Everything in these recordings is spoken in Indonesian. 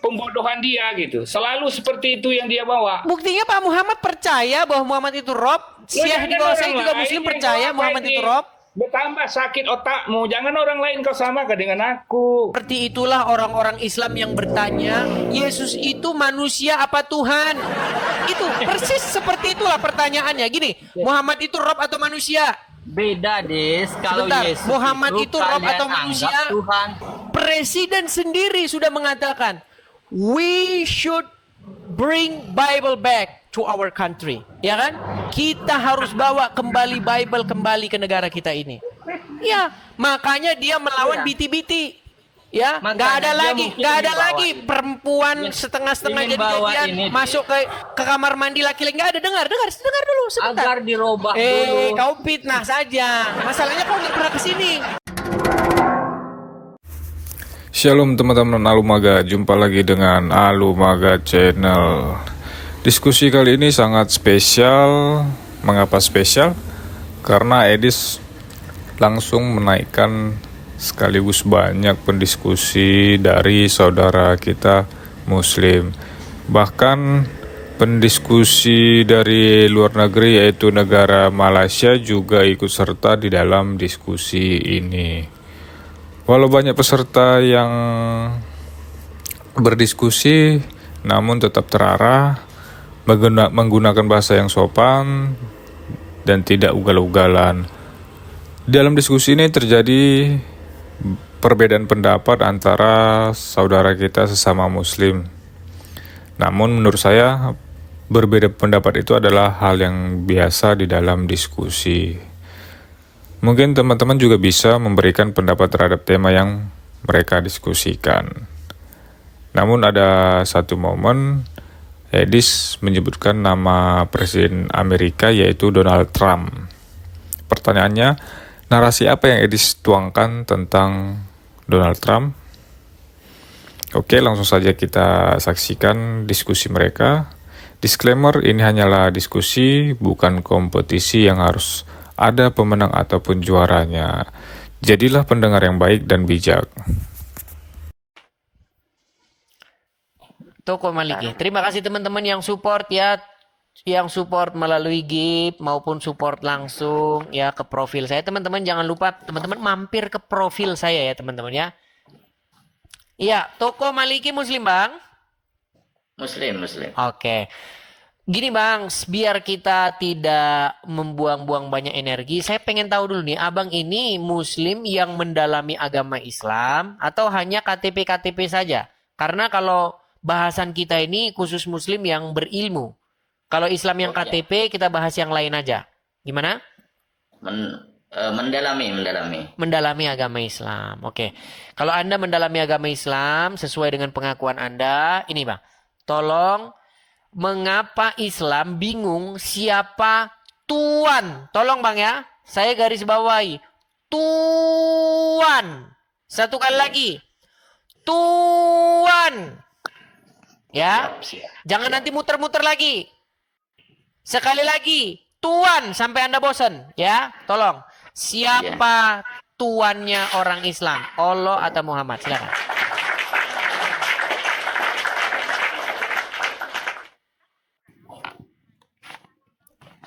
pembodohan dia gitu. Selalu seperti itu yang dia bawa. Buktinya Pak Muhammad percaya bahwa Muhammad itu Rob. Syekh di bawah saya juga Muslim percaya Muhammad itu Rob. Bertambah sakit otakmu. Jangan orang lain kau samakan dengan aku. Seperti itulah orang-orang Islam yang bertanya, Yesus itu manusia apa Tuhan? Itu persis seperti itulah pertanyaannya. Gini, Muhammad itu Rob atau manusia? Beda, Des. Kalau Sebentar, Yesus Muhammad itu Rob kalian atau anggap manusia? Tuhan. Presiden sendiri sudah mengatakan, we should bring Bible back to our country. Ya kan? Kita harus bawa kembali Bible kembali ke negara kita ini. Ya, makanya dia melawan biti-biti. Ya, nggak ada lagi perempuan setengah-setengah ingin jadi-jadian ini, masuk ke kamar mandi laki-laki. Nggak ada, dengar dulu sebentar. Agar dirubah dulu. Kau fitnah saja. Masalahnya kau nggak pernah kesini. Shalom teman-teman Alumaga, jumpa lagi dengan Alumaga Channel. Diskusi kali ini sangat spesial. Mengapa spesial? Karena Edis langsung menaikkan sekaligus banyak pendiskusi dari saudara kita Muslim. Bahkan pendiskusi dari luar negeri yaitu negara Malaysia juga ikut serta di dalam diskusi ini. Walau banyak peserta yang berdiskusi, namun tetap terarah, menggunakan bahasa yang sopan, dan tidak ugal-ugalan. Dalam diskusi ini terjadi perbedaan pendapat antara saudara kita sesama Muslim. Namun menurut saya, berbeda pendapat itu adalah hal yang biasa di dalam diskusi. Mungkin teman-teman juga bisa memberikan pendapat terhadap tema yang mereka diskusikan. Namun ada satu momen, Edis menyebutkan nama Presiden Amerika yaitu Donald Trump. Pertanyaannya, narasi apa yang Edis tuangkan tentang Donald Trump? Oke, langsung saja kita saksikan diskusi mereka. Disclaimer, ini hanyalah diskusi, bukan kompetisi yang harus ada pemenang ataupun juaranya. Jadilah pendengar yang baik dan bijak. Toko Maliki. Terima kasih teman-teman yang support ya. Yang support melalui Gift maupun support langsung ya ke profil saya. Teman-teman jangan lupa teman-teman mampir ke profil saya ya teman-teman ya. Iya, Toko Maliki Muslim Bang? Muslim. Oke. Gini Bang, biar kita tidak membuang-buang banyak energi, saya pengen tahu dulu nih, Abang ini Muslim yang mendalami agama Islam atau hanya KTP-KTP saja? Karena kalau bahasan kita ini khusus Muslim yang berilmu. Kalau Islam yang KTP, kita bahas yang lain aja. Gimana? Mendalami agama Islam. Oke. Kalau Anda mendalami agama Islam sesuai dengan pengakuan Anda, ini Bang, tolong, mengapa Islam bingung siapa Tuan? Tolong Bang ya, saya garis bawahi. Tuan. Satu kali lagi. Tuan. Ya. Jangan nanti muter-muter lagi. Sekali lagi. Tuan sampai Anda bosan. Ya, tolong. Siapa tuannya orang Islam? Allah atau Muhammad? Silakan.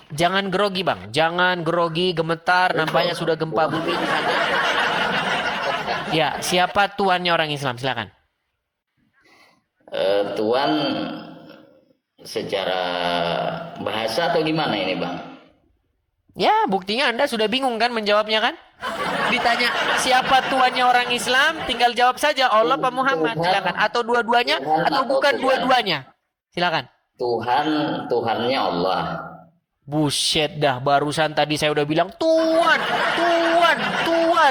Jangan grogi Bang, jangan grogi, gemetar, nampaknya sudah gempa bumi di sana. Ya, siapa tuannya orang Islam? Silakan. Tuan secara bahasa atau gimana ini Bang? Ya, buktinya Anda sudah bingung kan menjawabnya kan? Ditanya siapa tuannya orang Islam, tinggal jawab saja Allah apa Muhammad. Silakan. Atau dua-duanya, atau bukan dua-duanya. Silakan. Tuhannya Allah. Buset dah, barusan tadi saya udah bilang Tuhan.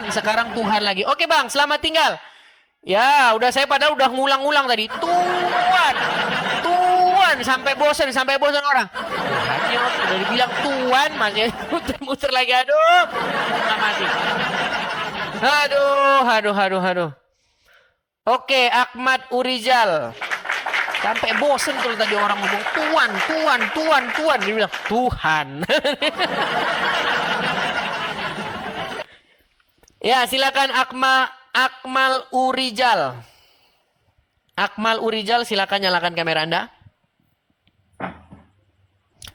Sekarang Tuhan lagi. Oke Bang, selamat tinggal. Ya, udah saya padahal udah ngulang-ngulang tadi. Tuhan. Sampai bosan orang. Tuhannya udah dibilang Tuhan, masih muter-muter lagi. Aduh, nggak mati. Aduh. Oke, Ahmad Urijal. Sampai bosen kalau tadi orang ngomong Tuhan. Dia bilang Tuhan. Ya, silakan Akmal Urijal. Akmal Urijal, silakan nyalakan kamera Anda.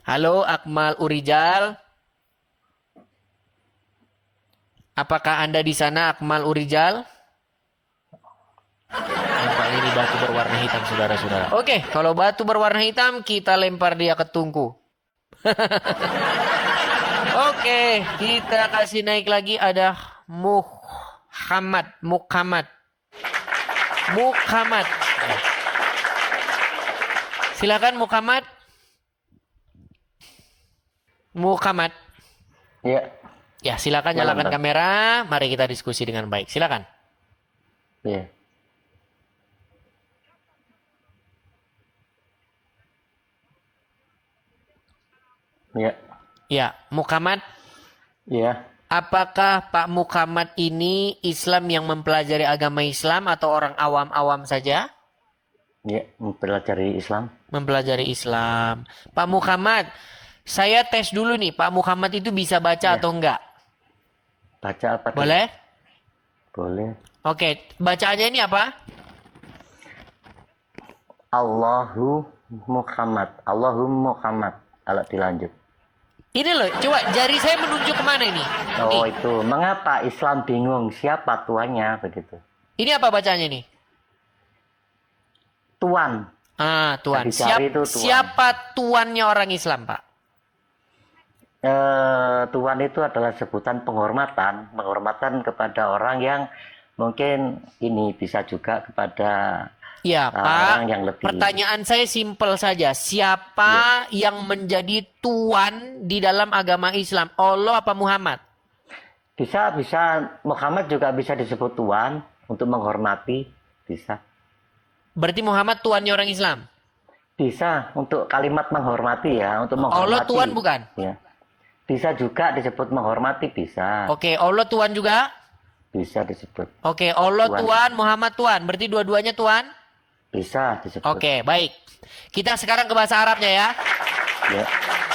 Halo, Akmal Urijal. Apakah Anda di sana, Akmal Urijal? Nampaknya ini batu berwarna hitam, saudara-saudara. Oke, kalau batu berwarna hitam, kita lempar dia ke tungku. Oke, kita kasih naik lagi ada Muhammad. Silakan Muhammad. Ya, Ya, silakan nyalakan kamera. Mari kita diskusi dengan baik. Silakan. ya. Ya, Ya, Muhammad. ya. Apakah Pak Muhammad ini Islam yang mempelajari agama Islam atau orang awam-awam saja? Ya, mempelajari Islam. Mempelajari Islam. Pak Muhammad, saya tes dulu nih. Pak Muhammad itu bisa baca atau enggak? Baca apa? tuh? Boleh? Boleh. Oke, bacaannya ini apa? Allahu Muhammad. Kalau dilanjut. Ini loh, coba jari saya menunjuk kemana ini? Oh, Nih, itu. Mengapa Islam bingung siapa tuannya begitu? ini apa bacaannya nih? Tuan. Ah, Tuan. Yang dicari itu tuan. Siapa tuannya orang Islam, Pak? Tuan itu adalah sebutan penghormatan kepada orang yang mungkin ini bisa juga kepada Ya, Pak. orang yang lebih. Pertanyaan saya simpel saja. Siapa yang menjadi tuan di dalam agama Islam? Allah apa Muhammad? Bisa Muhammad juga bisa disebut tuan untuk menghormati, bisa. Berarti Muhammad tuannya orang Islam? Bisa untuk kalimat menghormati ya, untuk menghormati. Allah tuan bukan? Ya. Bisa juga disebut menghormati, bisa. Oke, Allah tuan juga? Bisa disebut. Oke, Allah Tuan. tuan, Muhammad tuan. Berarti dua-duanya tuan? Bisa disebut. Oke, baik. Kita sekarang ke bahasa Arabnya ya. Ya.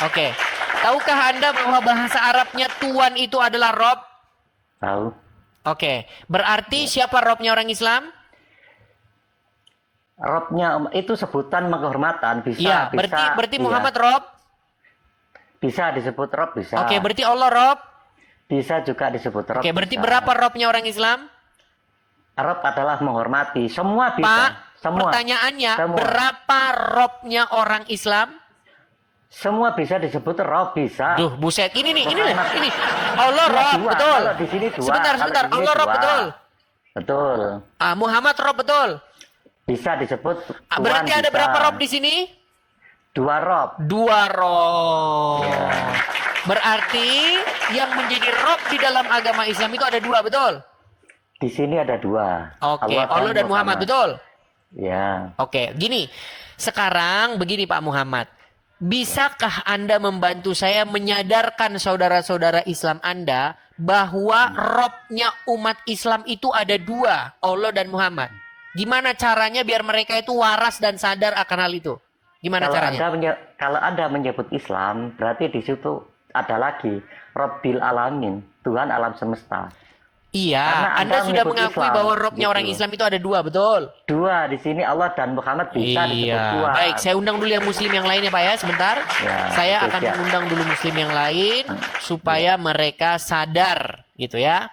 Oke. Tahukah Anda bahwa bahasa Arabnya tuan itu adalah Rob? Tahu. Oke. Berarti siapa Robnya orang Islam? Robnya itu sebutan penghormatan, bisa. Iya, bisa. berarti Iya. Muhammad Rob? Bisa disebut Rob, bisa. Oke, berarti Allah Rob? Bisa juga disebut Rob. Oke, berarti bisa. berapa Robnya orang Islam? Rob adalah menghormati. Semua bisa. Pak, Semua. pertanyaannya, Semua. berapa Robnya orang Islam? Semua bisa disebut Rob, bisa. Duh, buset. Ini nih, ini. Allah Rob, Dua. betul. Kalau di sini dua. Sebentar. Kalau di sini Allah Rob, dua. betul. Betul. Ah, Muhammad Rob, betul. Bisa disebut Ah, tuan, berarti ada bisa. berapa Rob di sini? Dua Rob. Dua Rob. Ya. Berarti yang menjadi Rob di dalam agama Islam itu ada dua, betul? Di sini ada dua. Oke, Allah dan Muhammad, betul? Ya. Oke, gini. Sekarang begini Pak Muhammad. Bisakah Anda membantu saya menyadarkan saudara-saudara Islam Anda bahwa Robnya umat Islam itu ada dua, Allah dan Muhammad? Gimana caranya biar mereka itu waras dan sadar akan hal itu? Gimana caranya? Kalau Anda menyebut Islam, berarti di situ ada lagi Rabbil Alamin, Tuhan alam semesta. Iya, Karena Anda Anda sudah menyebut mengakui Islam, bahwa Robnya gitu. orang Islam itu ada dua, betul? Dua di sini Allah dan Muhammad bisa disebut dua. Baik, saya undang dulu yang Muslim yang lain ya Pak ya, sebentar. Ya, Saya oke, akan siap. mengundang dulu Muslim yang lain supaya mereka sadar, gitu ya.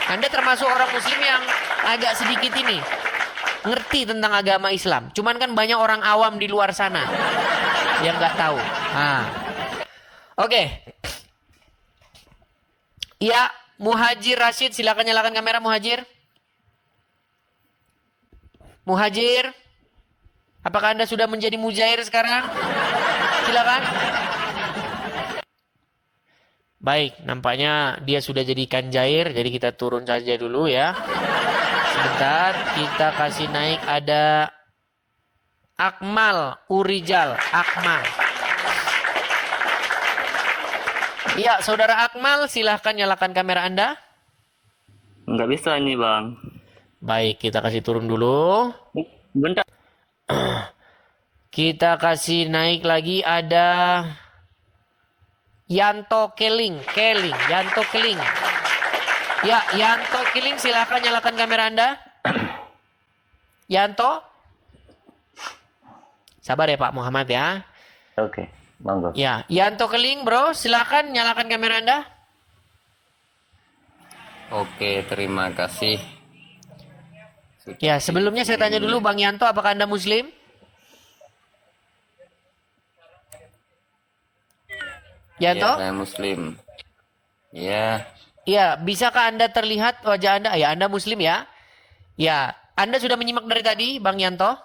Anda termasuk orang Muslim yang agak sedikit ini ngerti tentang agama Islam. Cuman kan banyak orang awam di luar sana yang nggak tahu. Nah. Oke. Ya, Muhajir Rashid, silakan nyalakan kamera Muhajir. Muhajir, apakah Anda sudah menjadi mujair sekarang? Silakan. Baik, nampaknya dia sudah jadi ikan jair, jadi kita turun saja dulu ya. Sebentar, kita kasih naik ada Akmal Urijal. Akmal. Ya, saudara Akmal, silahkan nyalakan kamera Anda. Nggak bisa ini bang. Baik, kita kasih turun dulu. Bentar. Kita kasih naik lagi ada Yanto Keling. Yanto Keling. Ya, Yanto Keling, silahkan nyalakan kamera Anda. Yanto? Sabar ya Pak Muhammad ya. Oke, monggo. Ya, Yanto Keling bro, silakan nyalakan kamera Anda. Oke, terima kasih. Ya, sebelumnya saya tanya dulu Bang Yanto, apakah Anda Muslim? Yanto? Ya, saya Muslim. Ya, Ya, bisakah Anda terlihat wajah Anda? Ya, Anda Muslim ya? Ya, Anda sudah menyimak dari tadi, Bang Yanto?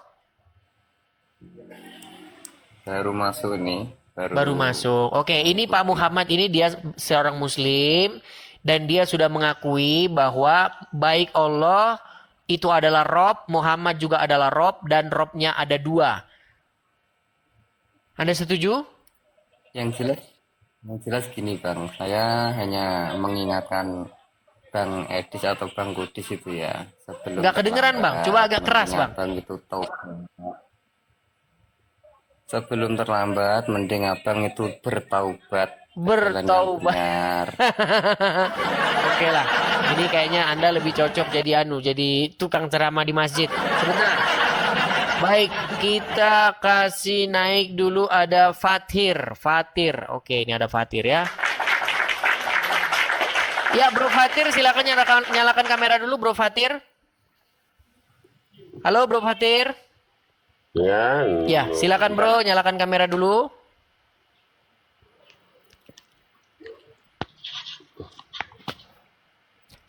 baru masuk nih. Baru masuk. Oke, ini Pak Muhammad ini dia seorang Muslim dan dia sudah mengakui bahwa baik Allah itu adalah Rob, Muhammad juga adalah Rob dan Robnya ada dua. Anda setuju? Yang jelas gini Bang, saya hanya mengingatkan Bang Edis atau Bang Kudis itu ya. Nggak kedengeran Bang, coba agak keras Bang. Bang itu tahu. Sebelum terlambat, mending abang itu bertaubat. Jalan yang Bertaubat. benar. Oke lah, ini kayaknya Anda lebih cocok jadi jadi tukang ceramah di masjid. Sebentar. Baik, kita kasih naik dulu ada Fatir. Oke, ini ada Fatir ya. Ya, Bro Fatir, silakan nyalakan kamera dulu, Bro Fatir. Halo, Bro Fatir. Ya, silakan Bro, nyalakan kamera dulu.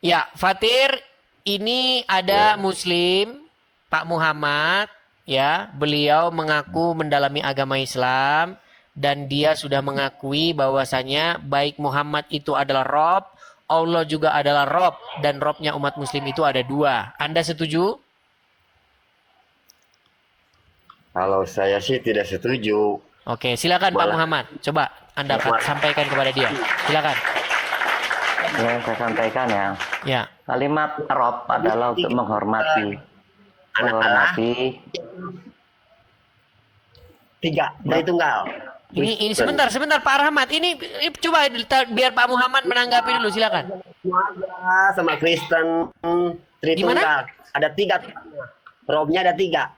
Ya, Fatir, ini ada Muslim, Pak Muhammad, ya, beliau mengaku mendalami agama Islam dan dia sudah mengakui bahwasanya baik Muhammad itu adalah Rob, Allah juga adalah Rob dan Robnya umat Muslim itu ada dua. Anda setuju? Kalau saya sih tidak setuju. Oke, silakan Pak Malah- Muhammad. Coba Anda sampaikan kepada dia. Silakan. Yang saya sampaikan ya, Ya. kalimat Rob adalah untuk menghormati. Tiga dari tunggal. Ini sebentar Pak Rahmat. Ini coba biar Pak Muhammad menanggapi dulu, silakan. Muhammad sama Kristen Tritunggal. Ada tiga. Robnya ada tiga.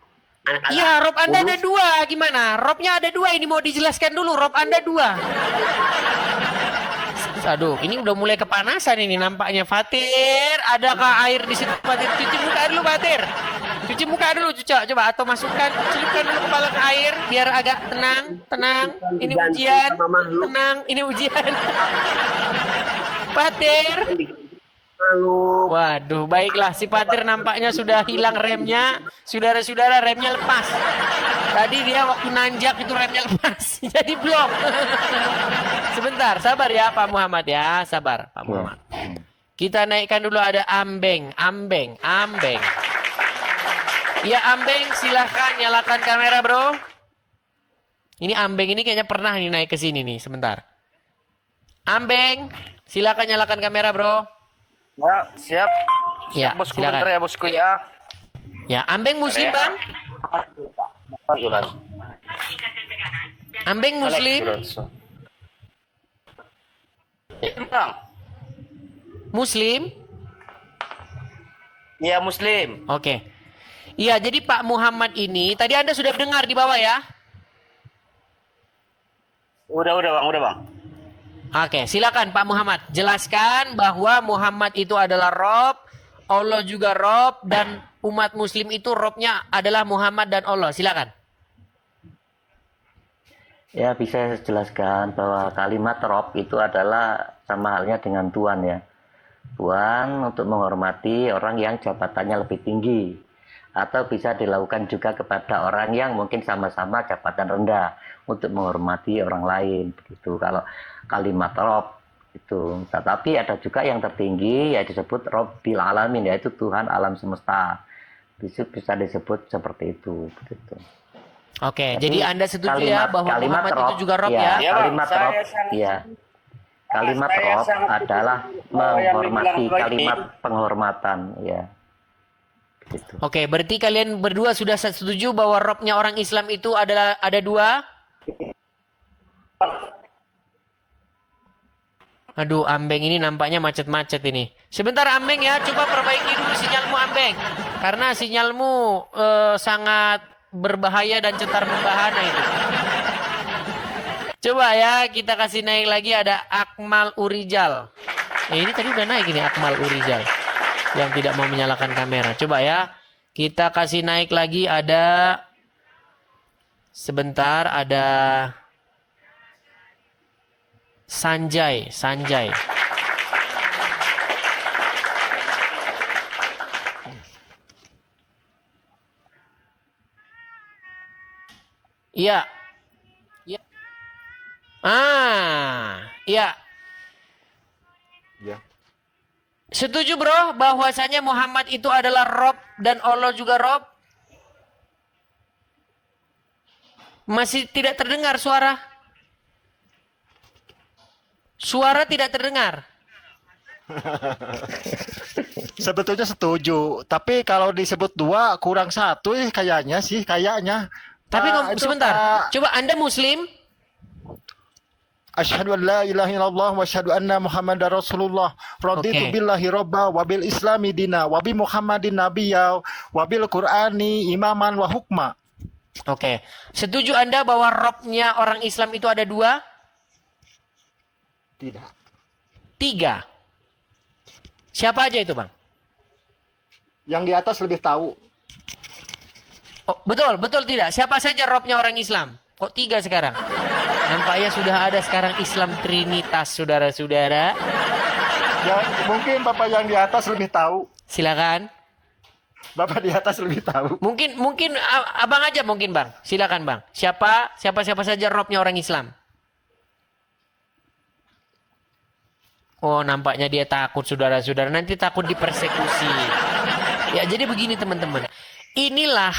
Anak-anak. Iya, Rob Anda ada dua. Gimana? Robnya ada dua. Ini mau dijelaskan dulu. Rob Anda dua. Aduh, ini udah mulai kepanasan ini nampaknya. Fatir, adakah air di situ? Fatir, cuci muka dulu, Fatir. Cuci muka dulu, coba atau masukkan, celupkan dulu kepala ke air biar agak tenang. Ini ujian. Tenang, ini ujian. Fatir. Waduh, baiklah, si Fatir nampaknya sudah hilang remnya. Saudara-saudara, remnya lepas. Tadi dia waktu nanjak itu remnya lepas. Jadi blok. Sebentar, sabar ya Pak Muhammad ya. Sabar Pak Muhammad. Kita naikkan dulu ada Ambeng. Ya Ambeng, silahkan nyalakan kamera bro. Ini Ambeng ini kayaknya pernah nih naik ke sini nih. Sebentar. Ambeng, silakan nyalakan kamera bro. Ya, siap. Ya, Bosku silakan. bentar ya, bosku ya. Ya, Ambeng Muslim bang? Ambeng Muslim? Bang. Muslim? Iya, Muslim. Oke. Iya, jadi Pak Muhammad ini, tadi Anda sudah dengar di bawah ya? Udah bang. Oke, silakan Pak Muhammad. Jelaskan bahwa Muhammad itu adalah Rob, Allah juga Rob, dan umat Muslim itu Robnya adalah Muhammad dan Allah. Silakan. Ya, bisa saya jelaskan bahwa kalimat Rob itu adalah sama halnya dengan Tuhan ya. Tuhan untuk menghormati orang yang jabatannya lebih tinggi. Atau bisa dilakukan juga kepada orang yang mungkin sama-sama jabatan rendah untuk menghormati orang lain. Begitu kalau kalimat Rob itu. Tetapi ada juga yang tertinggi yang disebut Robbil Alamin, yaitu Tuhan alam semesta. Bisa disebut seperti itu. Begitu. Oke, jadi Anda setuju ya bahwa Muhammad Rob, itu juga Rob ya? Ya, Bang. Kalimat Rob, ya. Kalimat Rob adalah menghormati, kalimat penghormatan, ya. Gitu. Oke, berarti kalian berdua sudah setuju bahwa Robnya orang Islam itu adalah ada dua? Aduh, Ambeng ini nampaknya macet-macet ini. Sebentar Ambeng ya, coba perbaiki dulu sinyalmu Ambeng. Karena sinyalmu sangat berbahaya dan cetar membahana itu. Coba ya, kita kasih naik lagi ada Akmal Urijal. Ini tadi udah naik ini Akmal Urijal. Yang tidak mau menyalakan kamera. Coba ya, kita kasih naik lagi ada... Sebentar, ada... Sanjay. Iya. Iya. Iya. Ya. Setuju bro bahwasanya Muhammad itu adalah Rob dan Allah juga Rob? Masih tidak terdengar suara? Suara tidak terdengar. Sebetulnya setuju, tapi kalau disebut dua kurang satu kayaknya. Tapi Itu, sebentar, coba Anda Muslim? Asyhadu an la ilaha illallah wa asyhadu anna Muhammadar Rasulullah. Raditu Oke. billahi robba wa bil islami dina wa bi Muhammadin nabiyya wa bil Qur'ani imaman wa hukma. Oke. Setuju Anda bahwa Robnya orang Islam itu ada dua? Tidak. Tiga. Siapa aja itu bang? Yang di atas lebih tahu. Oh, betul tidak? Siapa saja Robnya orang Islam? Kok tiga sekarang? Nampaknya sudah ada sekarang Islam Trinitas, saudara-saudara. Ya, mungkin Bapak yang di atas lebih tahu. Silakan. Bapak di atas lebih tahu. Mungkin abang aja mungkin bang. Silakan bang. Siapa saja Robnya orang Islam? Oh, nampaknya dia takut saudara-saudara. Nanti takut dipersekusi. Ya, jadi begini teman-teman. Inilah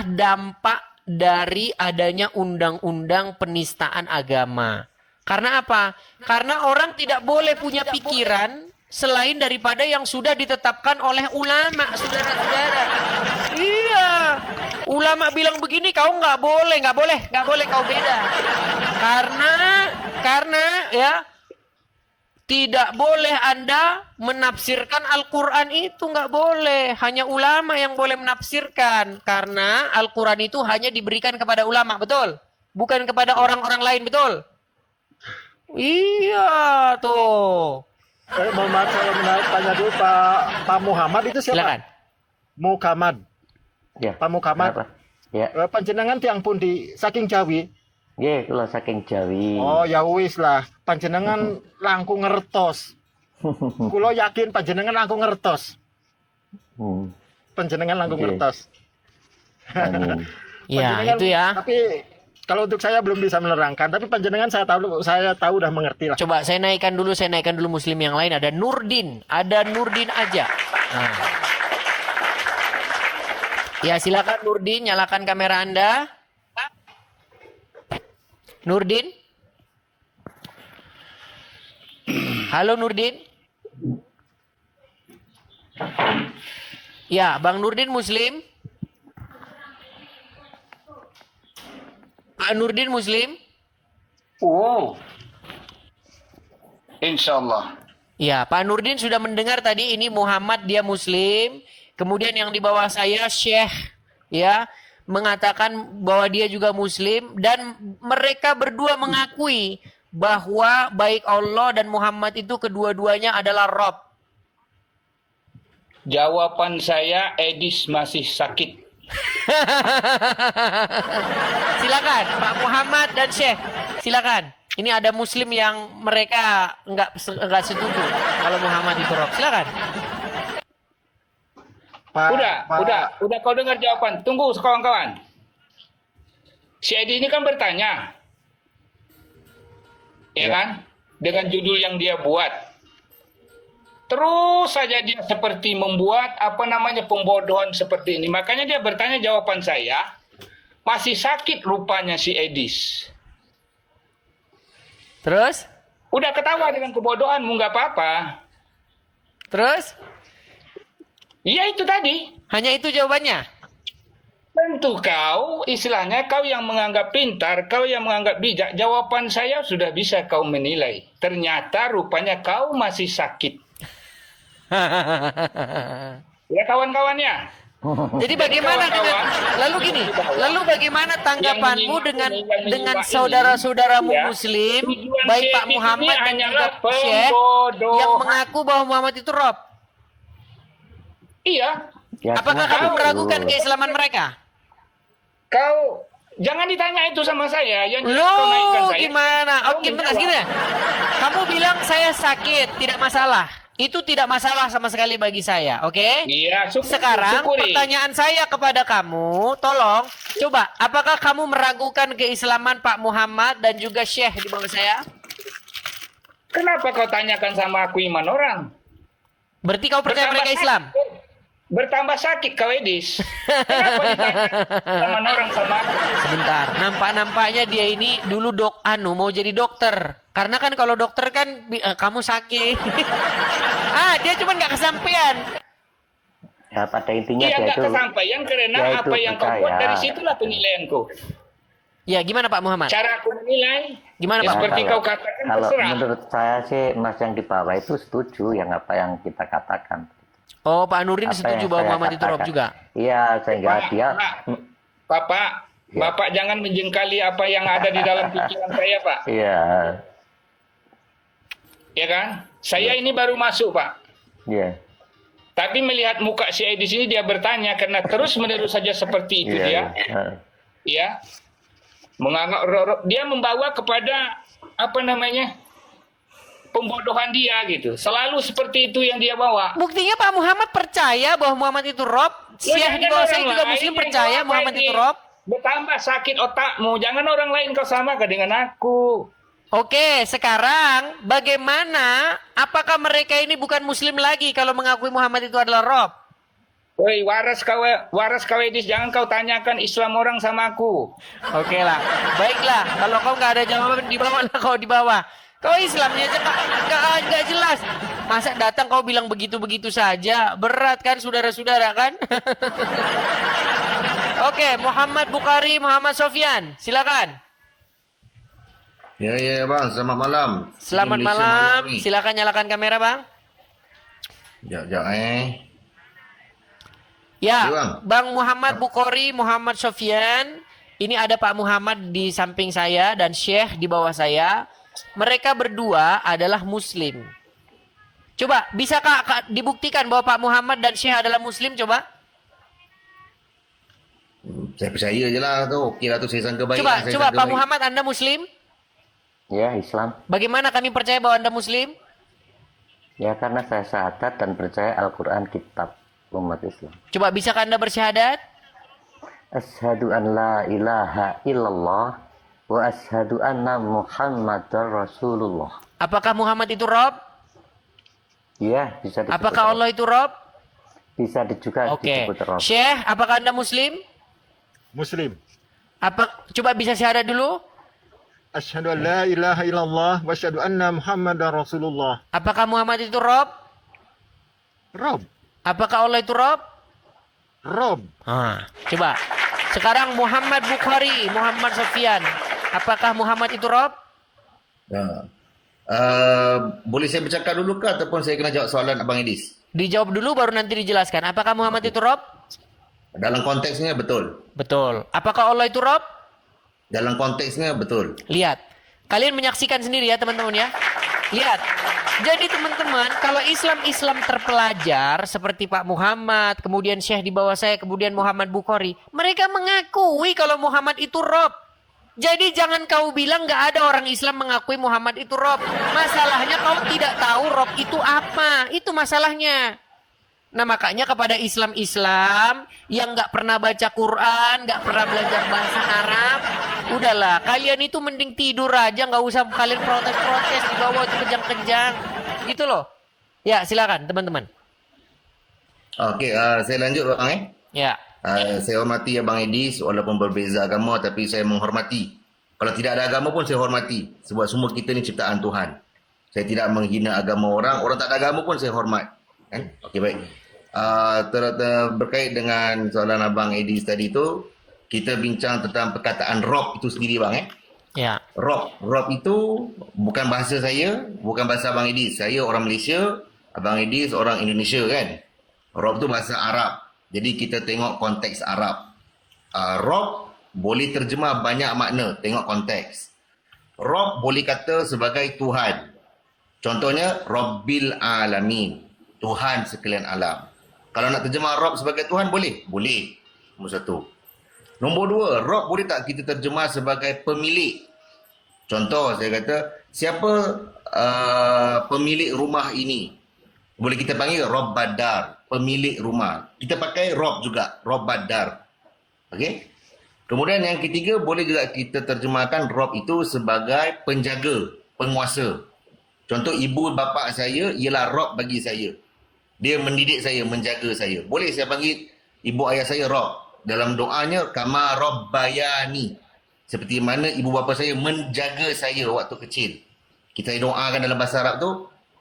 dampak dari adanya undang-undang penistaan agama. Karena apa? Karena orang tidak boleh punya pikiran selain daripada yang sudah ditetapkan oleh ulama, saudara-saudara. Iya. Ulama bilang begini, kau nggak boleh kau beda. Karena ya, tidak boleh Anda menafsirkan Al-Quran itu, nggak boleh. Hanya ulama yang boleh menafsirkan. Karena Al-Quran itu hanya diberikan kepada ulama, betul? Bukan kepada orang-orang lain, betul? Iya, tuh. Mohon maaf, saya tanya dulu Pak Muhammad itu siapa? Silakan. Muhammad. Ya. Pak Muhammad. Kenapa? Ya. Panjenengan tiang pun di saking Jawi. Nggih, kula saking Jawi. Oh ya wis lah, panjenengan langkung ngertos. Kulo yakin panjenengan langkung ngertos. Panjenengan langkung Oke. ngertos. Amin. Ya, Panjenengan- itu ya. Tapi kalau untuk saya belum bisa menerangkan, tapi panjenengan saya tahu udah mengerti lah. Coba saya naikkan dulu Muslim yang lain. Ada Nurdin aja. Nah. Ya, silakan Nurdin, nyalakan kamera Anda. Nurdin? Halo Nurdin? Ya, Bang Nurdin Muslim? Pak Nurdin Muslim? Oh. Insyaallah. Ya, Pak Nurdin sudah mendengar tadi ini Muhammad dia Muslim. Kemudian yang di bawah saya Syekh ya mengatakan bahwa dia juga Muslim dan mereka berdua mengakui bahwa baik Allah dan Muhammad itu kedua-duanya adalah Rob. Jawaban saya, Edis masih sakit. Silakan Pak Muhammad dan Syekh. Silakan. Ini ada Muslim yang mereka enggak setuju kalau Muhammad itu Rob. Silakan. Udah kau dengar jawaban. Tunggu kawan-kawan. Si Edi ini kan bertanya. Ya kan? Dengan judul yang dia buat. Terus saja dia seperti membuat pembodohan seperti ini. Makanya dia bertanya, jawaban saya masih sakit rupanya si Edis. Terus? Udah ketawa dengan kebodohanmu, nggak apa-apa. Terus? Iya itu tadi. Hanya itu jawabannya? Tentu kau, istilahnya kau yang menganggap pintar, kau yang menganggap bijak, jawaban saya sudah bisa kau menilai. Ternyata rupanya kau masih sakit. Ya kawan-kawannya. Jadi bagaimana dengan lalu bagaimana tanggapanmu dengan saudara-saudaramu muslim, baik Pak Muhammad dan juga Syekh yang mengaku bahwa Muhammad itu Rob? Iya. Ya, Apakah kamu meragukan keislaman mereka? Kau jangan ditanya itu sama saya. Yang kau naikkan Loh, saya. gimana? Oke, bentar gini. Kamu bilang saya sakit, tidak masalah. Itu tidak masalah sama sekali bagi saya, oke? Iya, Sekarang syukuri. pertanyaan saya kepada kamu, tolong coba, apakah kamu meragukan keislaman Pak Muhammad dan juga Syekh di bawah saya? Kenapa kau tanyakan sama aku iman orang? Berarti kau percaya mereka Islam? Bertambah sakit kau Edis. Kenapa ditanya sama orang sama aku? Sebentar, nampaknya dia ini dulu mau jadi dokter. Karena kan kalau dokter kan kamu sakit. Dia cuma nggak kesampaian. Ya, pada intinya Iya dia nggak itu kesampaian karena dia itu apa yang kau buat percaya. dari situlah penilaianku. Ya, gimana Pak Muhammad? Cara aku menilai. Gimana Ya, Pak? seperti kalau- kau katakan Kalau terserah. menurut saya sih Mas yang di bawah itu setuju yang apa yang kita katakan. Oh, Pak Nurdin Apa setuju yang bahwa saya Muhammad itu Rob katakan. juga? Iya, sehingga dia Bapak, Ya. Bapak jangan menjengkali apa yang ada di dalam pikiran saya, Pak. iya, Ya kan? Saya ini baru masuk, Pak. iya. Tapi melihat muka si di sini dia bertanya karena terus-menerus saja seperti itu Iya, dia. iya. Ya. Menganggap dia membawa kepada apa namanya? Pembodohan dia gitu. Selalu seperti itu yang dia bawa. Buktinya Pak Muhammad percaya bahwa Muhammad itu Rob. Syekh di bawah saya juga Muslim percaya Muhammad itu Rob. Bertambah sakit otakmu. Jangan orang lain kau samakan dengan aku. Oke, sekarang bagaimana? Apakah mereka ini bukan Muslim lagi kalau mengakui Muhammad itu adalah Rob? Woi, waras kau Edis, jangan kau tanyakan Islam orang sama aku. Oke lah, baiklah. Kalau kau nggak ada jawaban di bawah, lah kau di bawah. Kau Islamnya aja nggak jelas. Masa datang kau bilang begitu-begitu saja? Berat kan, saudara-saudara kan? Oke, Muhammad Bukhari, Muhammad Sofyan, silakan. Ya bang, selamat malam. Selamat Indonesia malam. nih. Silakan nyalakan kamera, Bang. Sekejap, Ya, Ya, Bang. Bang Muhammad Bukhari, Muhammad Sofyan. Ini ada Pak Muhammad di samping saya dan Syekh di bawah saya. Mereka berdua adalah Muslim. Coba, bisakah dibuktikan bahwa Pak Muhammad dan Syekh adalah Muslim? Coba. Saya percaya je lah tu. Okey lah tu, saya sangka baik. Coba, Saya coba sangka Pak baik. Muhammad, Anda Muslim? Ya, Islam. Bagaimana kami percaya bahwa Anda Muslim? Ya, karena saya syahadat dan percaya Al-Quran kitab umat Islam. Coba, bisakah Anda bersyahadat? Asyhadu an la ilaha illallah wa asyhadu anna Muhammadar Rasulullah. Apakah Muhammad itu Rob? Ya, bisa disebut Apakah Rob. Allah itu Rob? Bisa juga Oke. disebut Rob. Syekh, apakah Anda Muslim? Muslim. Coba bisa syahadat dulu? Asyhadu an la ilaha illallah wa asyhadu anna Muhammadar Rasulullah. Apakah Muhammad itu Rob? Rob. Apakah Allah itu Rob? Rob. Coba. Sekarang Muhammad Bukhari, Muhammad Sofyan. Apakah Muhammad itu Rob? Ya. Boleh saya bercakap dulu ke ataupun saya kena jawab soalan Abang Edis? Dijawab dulu baru nanti dijelaskan. Apakah Muhammad itu Rob? Dalam konteksnya betul. Betul. Apakah Allah itu Rob? Dalam konteksnya betul. Lihat. Kalian menyaksikan sendiri ya teman-teman ya. Lihat. Jadi teman-teman, kalau Islam terpelajar seperti Pak Muhammad, kemudian Syekh di bawah saya, kemudian Muhammad Bukhari, mereka mengakui kalau Muhammad itu Rob. Jadi jangan kau bilang nggak ada orang Islam mengakui Muhammad itu Rob. Masalahnya kau tidak tahu Rob itu apa. Itu masalahnya. Nah makanya kepada Islam-Islam yang nggak pernah baca Quran, nggak pernah belajar bahasa Arab, udahlah kalian itu mending tidur aja, nggak usah kalian protes-protes di bawah itu kejang-kejang, gitu loh. Ya silakan teman-teman. Okey, saya lanjut bang Ya. Saya hormati Abang Edis walaupun berbeza agama tapi saya menghormati. Kalau tidak ada agama pun saya hormati sebab semua kita ni ciptaan Tuhan. Saya tidak menghina agama orang tak ada agama pun saya hormat. Okey baik. berkait dengan soalan Abang Edis tadi tu, kita bincang tentang perkataan Rob itu sendiri bang. Ya. Rob itu bukan bahasa saya, bukan bahasa Abang Edis. Saya orang Malaysia, Abang Edis orang Indonesia kan. Rob itu bahasa Arab. Jadi kita tengok konteks Arab. Rob boleh terjemah banyak makna, tengok konteks. Rob boleh kata sebagai Tuhan. Contohnya Rabbil Alamin, Tuhan sekalian alam. Kalau nak terjemah Rob sebagai Tuhan boleh? Boleh. Nombor satu. Nombor dua, Rob boleh tak kita terjemah sebagai pemilik? Contoh saya kata, siapa pemilik rumah ini? Boleh kita panggil Rob Badar, pemilik rumah. Kita pakai Rob juga, Rob Badar. Okey? Kemudian yang ketiga, boleh juga kita terjemahkan Rob itu sebagai penjaga, penguasa. Contoh ibu bapa saya ialah Rob bagi saya. Dia mendidik saya, menjaga saya. Boleh saya panggil ibu ayah saya Rob. Dalam doanya, kama Robbayani. Seperti mana ibu bapa saya menjaga saya waktu kecil. Kita doakan dalam bahasa Arab tu,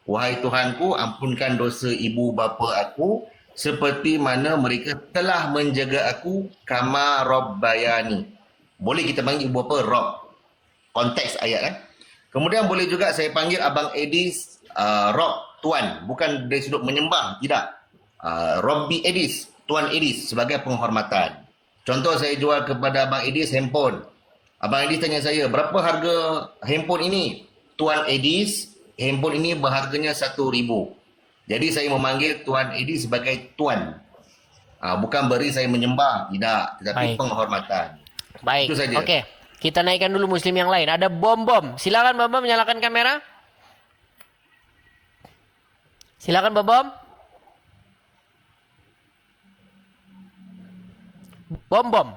wahai Tuhanku, ampunkan dosa ibu bapa aku seperti mana mereka telah menjaga aku kama Robbayani. Boleh kita panggil ibu bapa Rob. Konteks ayat kan. Kemudian boleh juga saya panggil Abang Edis Rob, Tuan. Bukan dari sudut menyembah, tidak. Robby Edis, Tuan Edis sebagai penghormatan. Contoh saya jual kepada Abang Edis handphone. Abang Edis tanya saya, berapa harga handphone ini? Tuan Edis, handphone ini berharganya RM1,000. Jadi saya memanggil Tuan Edis sebagai Tuan. Bukan beri saya menyembah, tidak. Tetapi Baik. penghormatan. Baik. Itu saja. Oke. Kita naikkan dulu muslim yang lain. Ada bom-bom. Silakan bom-bom nyalakan kamera. Silakan bom-bom. Bom-bom.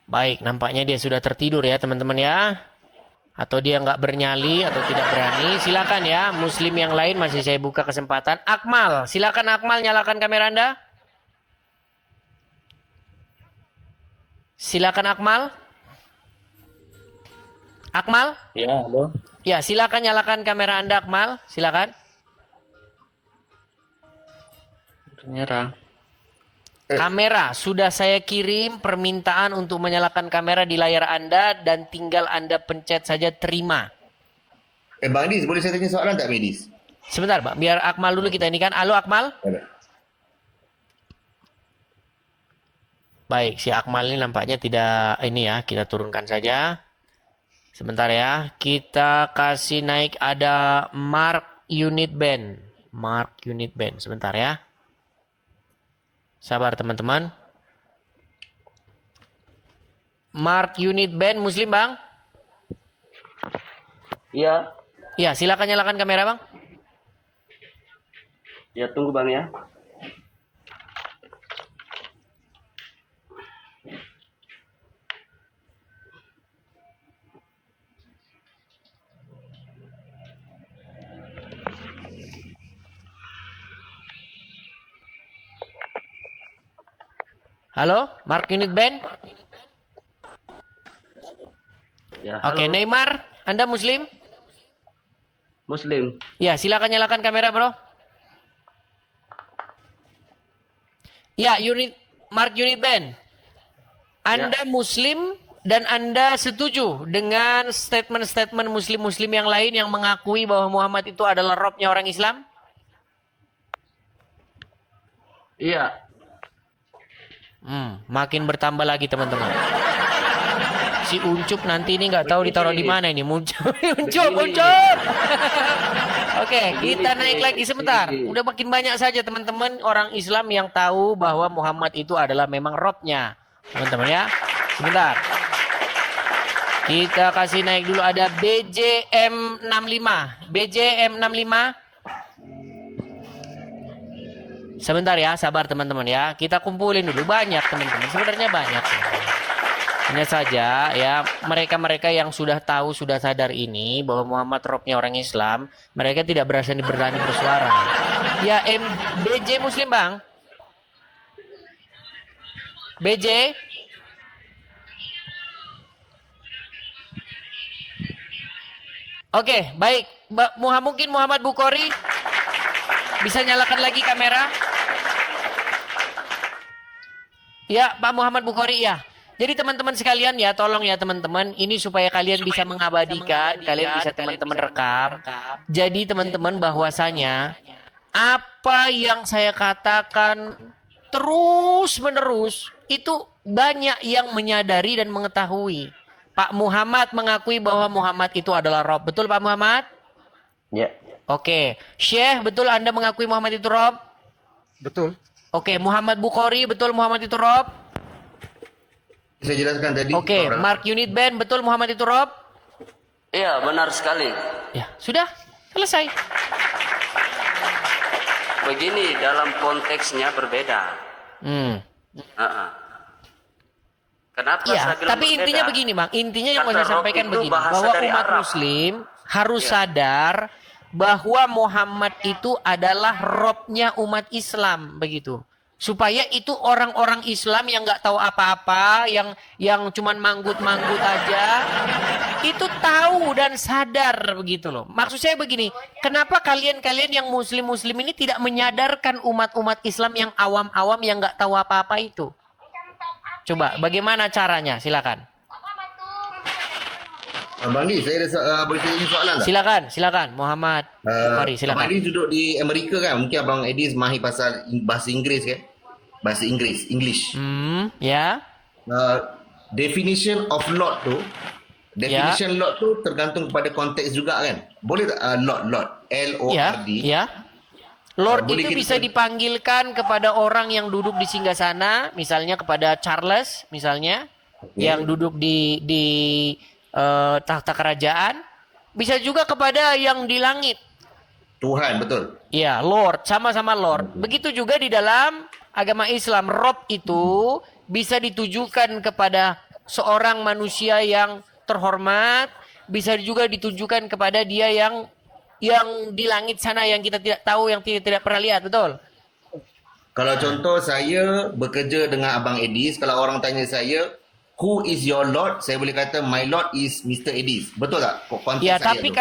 Baik, nampaknya dia sudah tertidur ya teman-teman ya. Atau dia nggak bernyali atau tidak berani. Silakan ya, muslim yang lain masih saya buka kesempatan. Akmal, silakan Akmal nyalakan kamera Anda. Silakan Akmal. Akmal? Ya, halo. Ya, silakan nyalakan kamera Anda Akmal. Silakan. Merah. Kamera, sudah saya kirim permintaan untuk menyalakan kamera di layar Anda dan tinggal Anda pencet saja terima. Bang Edis, boleh saya tanya soalan tak Medis? Sebentar, Pak. Biar Akmal dulu kita ini kan. Halo Akmal. Baik, si Akmal ini nampaknya tidak ini ya, kita turunkan saja. Sebentar ya, kita kasih naik ada Mark Unit Band. Mark Unit Band, sebentar ya. Sabar teman-teman. Mark Unit Band Muslim Bang? Iya. Ya, silakan nyalakan kamera Bang. Ya, tunggu Bang ya. Halo, Mark Unit Band? Ya, Oke, halo. Neymar, Anda Muslim? Muslim. Ya, silakan nyalakan kamera, Bro. Ya, Mark Unit Band. Anda Muslim dan Anda setuju dengan statement-statement Muslim-Muslim yang lain yang mengakui bahwa Muhammad itu adalah Robnya orang Islam? Iya. Makin bertambah lagi teman-teman. Si Uncup nanti ini nggak tahu ditaruh di mana ini. Uncup. Oke, kita naik lagi sebentar. Udah makin banyak saja teman-teman orang Islam yang tahu bahwa Muhammad itu adalah memang Robnya. Teman-teman ya. Sebentar. Kita kasih naik dulu ada BJM65. BJM65. Sebentar ya, sabar teman-teman ya. Kita kumpulin dulu banyak teman-teman. Sebenarnya banyak. Hanya saja ya mereka-mereka yang sudah tahu, sudah sadar ini bahwa Muhammad Robnya orang Islam, mereka tidak berani bersuara. Ya BJ Muslim Bang. BJ. Oke, baik. Mungkin Muhammad Bukhari. Bisa nyalakan lagi kamera? Ya, Pak Muhammad Bukhari ya. Jadi teman-teman sekalian ya, tolong ya teman-teman, ini supaya kalian bisa mengabadikan, kalian bisa teman-teman rekam. Jadi teman-teman bahwasanya apa yang saya katakan terus-menerus itu banyak yang menyadari dan mengetahui. Pak Muhammad mengakui bahwa Muhammad itu adalah Rob. Betul Pak Muhammad? Ya. Oke. Syekh, betul Anda mengakui Muhammad itu Rob? Betul. Oke. Muhammad Bukhari, betul Muhammad itu Rob? Saya jelaskan tadi. Oke. Mark Unit Band, betul Muhammad itu Rob? Iya, benar sekali. Ya, sudah. Selesai. Begini, dalam konteksnya berbeda. Kenapa Iya, saya bilang tapi berbeda? intinya begini, Bang. Intinya yang mau Karena saya rob sampaikan itu begini, bahasa bahwa dari umat Arab. muslim harus sadar bahwa Muhammad itu adalah robnya umat Islam, begitu. Supaya itu orang-orang Islam yang nggak tahu apa-apa, yang cuman manggut-manggut aja, itu tahu dan sadar begitu loh. Maksud saya begini, kenapa kalian-kalian yang muslim-muslim ini tidak menyadarkan umat-umat Islam yang awam-awam yang nggak tahu apa-apa itu? Coba, bagaimana caranya? Silakan. Abang Lee, saya ada boleh tanya soalan tak? Silakan, Muhammad Bukhari, silakan. Abang Lee duduk di Amerika kan? Mungkin Abang Edis mahir pasal bahasa Inggeris kan? Bahasa Inggeris, English. Ya. Definition of Lord tu, Lord tu tergantung kepada konteks juga kan? Boleh tak Lord, L-O-R-D? Ya. Lord boleh itu kita- bisa dipanggilkan kepada orang yang duduk di singgasana, misalnya kepada Charles, misalnya, yang duduk di tahta kerajaan, bisa juga kepada yang di langit. Tuhan, betul. Ya, Lord, sama-sama Lord. Begitu juga di dalam agama Islam, Rob itu bisa ditujukan kepada seorang manusia yang terhormat, bisa juga ditujukan kepada dia yang di langit sana yang kita tidak tahu, yang tidak pernah lihat, betul? Kalau contoh saya bekerja dengan Abang Edis, kalau orang tanya saya, who is your Lord? Saya boleh kata, my Lord is Mr. Edis. Betul tak? Konteks Ya, saya tapi tu.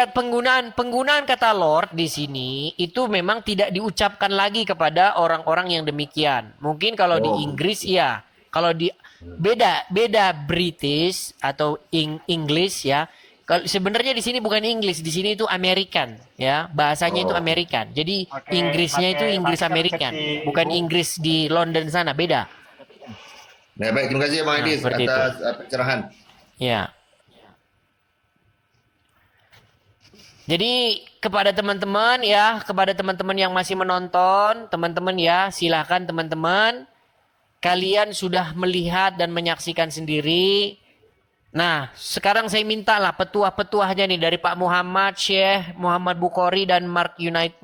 penggunaan kata Lord di sini itu memang tidak diucapkan lagi kepada orang-orang yang demikian. Mungkin kalau di Inggris iya, kalau di beda British atau English ya. Kalau sebenarnya di sini bukan English, di sini itu American ya. Bahasanya itu American. Jadi Inggrisnya itu Inggris American, bukan Inggris di London sana, beda. Baik, terima kasih Abang Edis seperti atas pencerahan. Ya. Jadi kepada teman-teman ya, kepada teman-teman yang masih menonton, teman-teman ya, silahkan teman-teman, kalian sudah melihat dan menyaksikan sendiri. Nah, sekarang saya mintalah petuah-petuahnya nih dari Pak Muhammad, Syekh Muhammad Bukhari dan Mark Unit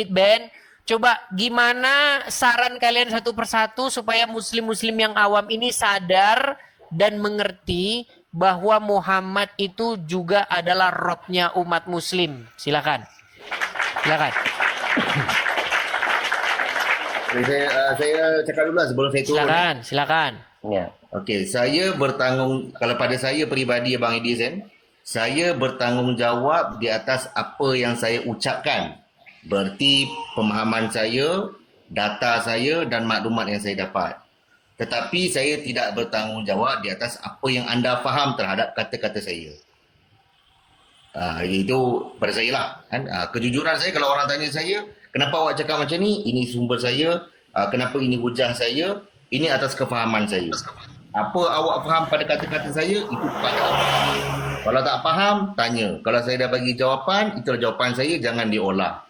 Band. Coba gimana saran kalian satu persatu supaya muslim-muslim yang awam ini sadar dan mengerti bahwa Muhammad itu juga adalah robnya umat muslim. Silakan. Saya cakap dulu lah sebelum saya turun. Silakan. Ya. Okey, saya bertanggung, kalau pada saya peribadi Abang Edis kan, saya bertanggungjawab di atas apa yang saya ucapkan. Berarti pemahaman saya, data saya dan maklumat yang saya dapat. Tetapi saya tidak bertanggungjawab di atas apa yang anda faham terhadap kata-kata saya. Itu pada saya lah. Kan? Kejujuran saya, kalau orang tanya saya, kenapa awak cakap macam ni? Ini sumber saya. Kenapa ini hujah saya? Ini atas kefahaman saya. Apa awak faham pada kata-kata saya, itu pada awak. Kalau tak faham, tanya. Kalau saya dah bagi jawapan, itulah jawapan saya, jangan diolah.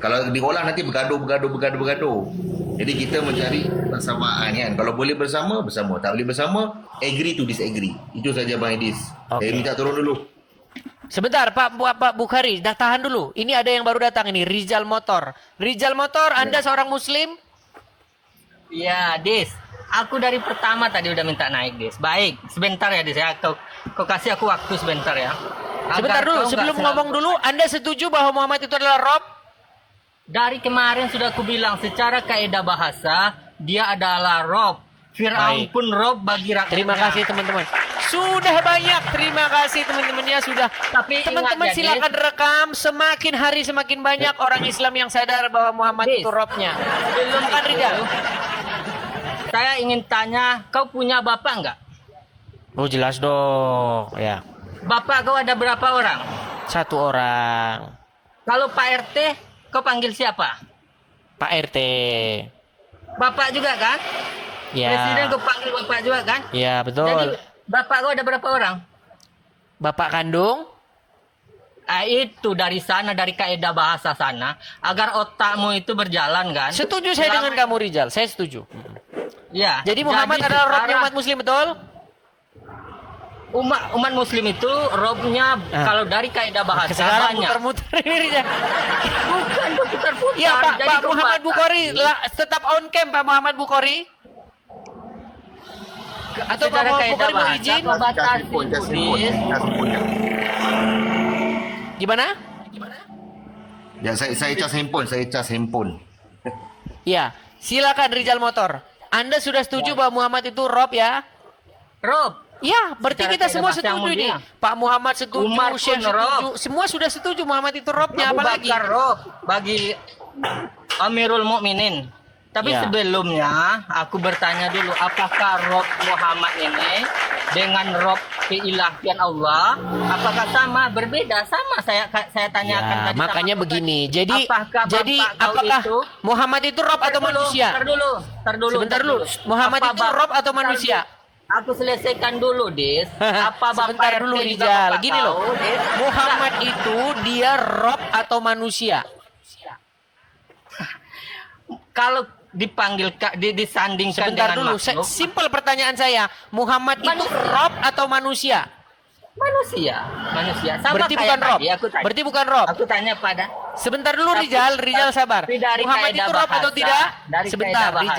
Kalau diolah nanti bergaduh. Jadi kita mencari persamaan kan. Kalau boleh bersama. Tak boleh bersama, agree to disagree. Itu saja Bang Edis. Saya minta turun dulu. Sebentar Pak Bukhari, dah tahan dulu. Ini ada yang baru datang ini, Rizal Motor. Rizal Motor, Anda seorang muslim? Iya, Dis. Aku dari pertama tadi udah minta naik, Dis. Baik, sebentar ya, Dis ya. Kau kasih aku waktu sebentar ya. Sebentar dulu, sebelum ngomong dulu, Anda setuju bahwa Muhammad itu adalah Rob? Dari kemarin sudah aku bilang, secara kaidah bahasa, dia adalah Rob. Fir'aun pun Rob bagi rakyatnya. Terima kasih teman-teman. Sudah banyak. Terima kasih teman-temannya sudah. Tapi Teman-teman ingat ya, silakan rekam. Semakin hari semakin banyak orang Islam yang sadar bahwa Muhammad Dis. itu Robnya. Belum Silakan Rijal. Saya ingin tanya, kau punya bapak enggak? Oh jelas dong. Ya. Bapak kau ada berapa orang? 1 orang. Kalau Pak RT, kau panggil siapa? Pak RT. Bapak juga kan? Presiden Ya. kau panggil bapak juga kan? Ya Jadi betul. bapak kau ada berapa orang? Bapak kandung. Itu dari sana, dari kaidah bahasa sana, agar otakmu itu berjalan kan? Setuju saya dengan kamu Rijal. Saya setuju. Ya. Jadi Muhammad adalah Robnya umat Muslim, betul? Umat Muslim itu robnya kalau dari kaidah bahasa Sekarang banyak. muter-muter ini Rijal. Bukan putar-putar. Iya Pak, Jadi Pak kau Muhammad baca. Bukhari tetap on cam Pak Muhammad Bukhari. Atau Pak Secara Muhammad kaidah Bukhari mau bahasa, izin? kau batasi, Budis. Gimana? Ya, saya cas handphone. Iya, silakan Rijal Motor. Anda sudah setuju bahwa Muhammad itu Rob ya? Rob. Ya, berarti Secara kita kaidah semua bahasa yang setuju nih. mulia. Pak Muhammad setuju, Umar Syekh pun setuju. Rob. Semua sudah setuju Muhammad itu Robnya, Abu apalagi? Bakar Rob bagi Amirul Mukminin. Tapi Ya. sebelumnya aku bertanya dulu, apakah Rob Muhammad ini dengan Rob keilahian Allah, apakah sama, berbeda? Sama saya tanyakan Ya, tadi. makanya sama begini. tadi. Jadi apakah bapak kau apakah itu, Muhammad itu Rob atau manusia? Tar dulu. Sebentar dulu. Muhammad Apa itu bap- Rob atau tar manusia? dulu. Aku selesaikan dulu, Dis. Apa bapak Sebentar RT dulu juga Rijal. bapak Gini loh. kau, Dis? Muhammad itu dia Rob atau manusia? Kalau dipanggil disandingkan Sebentar dengan dulu. makhluk, Simpel pertanyaan saya. Muhammad itu Manusia. Rob atau manusia? manusia. Sama Berarti kayak bukan Rob. tadi, aku tanya. Berarti bukan Rob. Aku tanya pada Sebentar dulu Tapi- Rijal sabar. tapi dari Muhammad kaidah itu Rob atau bahasa, tidak? dari Sebentar kaidah bahasa.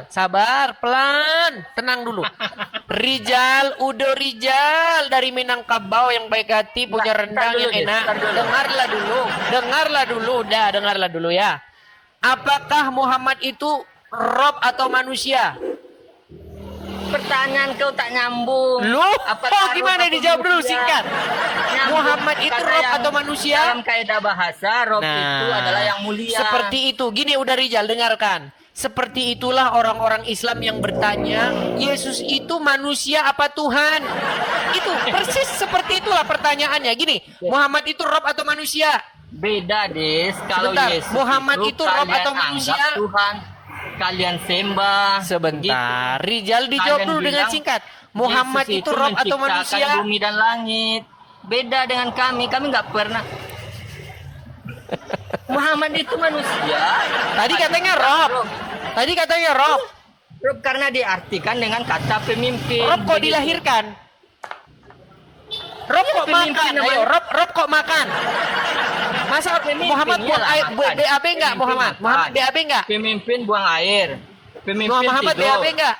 Sabar, pelan, tenang dulu. Rijal dari Minangkabau yang baik hati, punya Nggak, rendang ntar dulu, yang Dis, enak. ntar dulu. Dengarlah dulu ya. Apakah Muhammad itu Rob atau manusia? pertanyaan kau tak nyambung. Loh, Apakah gimana Rob atau dijawab dulu manusia? singkat. Nyambung. Muhammad itu Karena Rob yang atau manusia? Dalam kaidah bahasa, Rob itu adalah yang mulia. Seperti itu. Gini udah Rijal, dengarkan. Seperti itulah orang-orang Islam yang bertanya, Yesus itu manusia apa Tuhan? Itu persis seperti itulah pertanyaannya. Gini, Muhammad itu Rob atau manusia? Beda, Des. Kalau Sebentar, Yesus Muhammad itu Rob kalian atau anggap manusia? Tuhan, kalian sembah. Sebentar, Rijal dijawab Kalian dulu dengan bilang, singkat. Muhammad Yesus itu Rob atau menciptakan manusia? bumi dan langit. Beda dengan kami nggak pernah. Muhammad itu manusia. Tadi katanya Rob. Rob karena diartikan dengan kata pemimpin. Rob kok Begitu. dilahirkan? Rob kok pemimpin makan? namanya. Ayo, Rob kok makan? Masa Pemimpin, Muhammad buang iyalah, air makan. BAB enggak Pemimpin Muhammad? makan. Muhammad BAB enggak? Pemimpin buang air. Pemimpin Muhammad tidur. BAB enggak?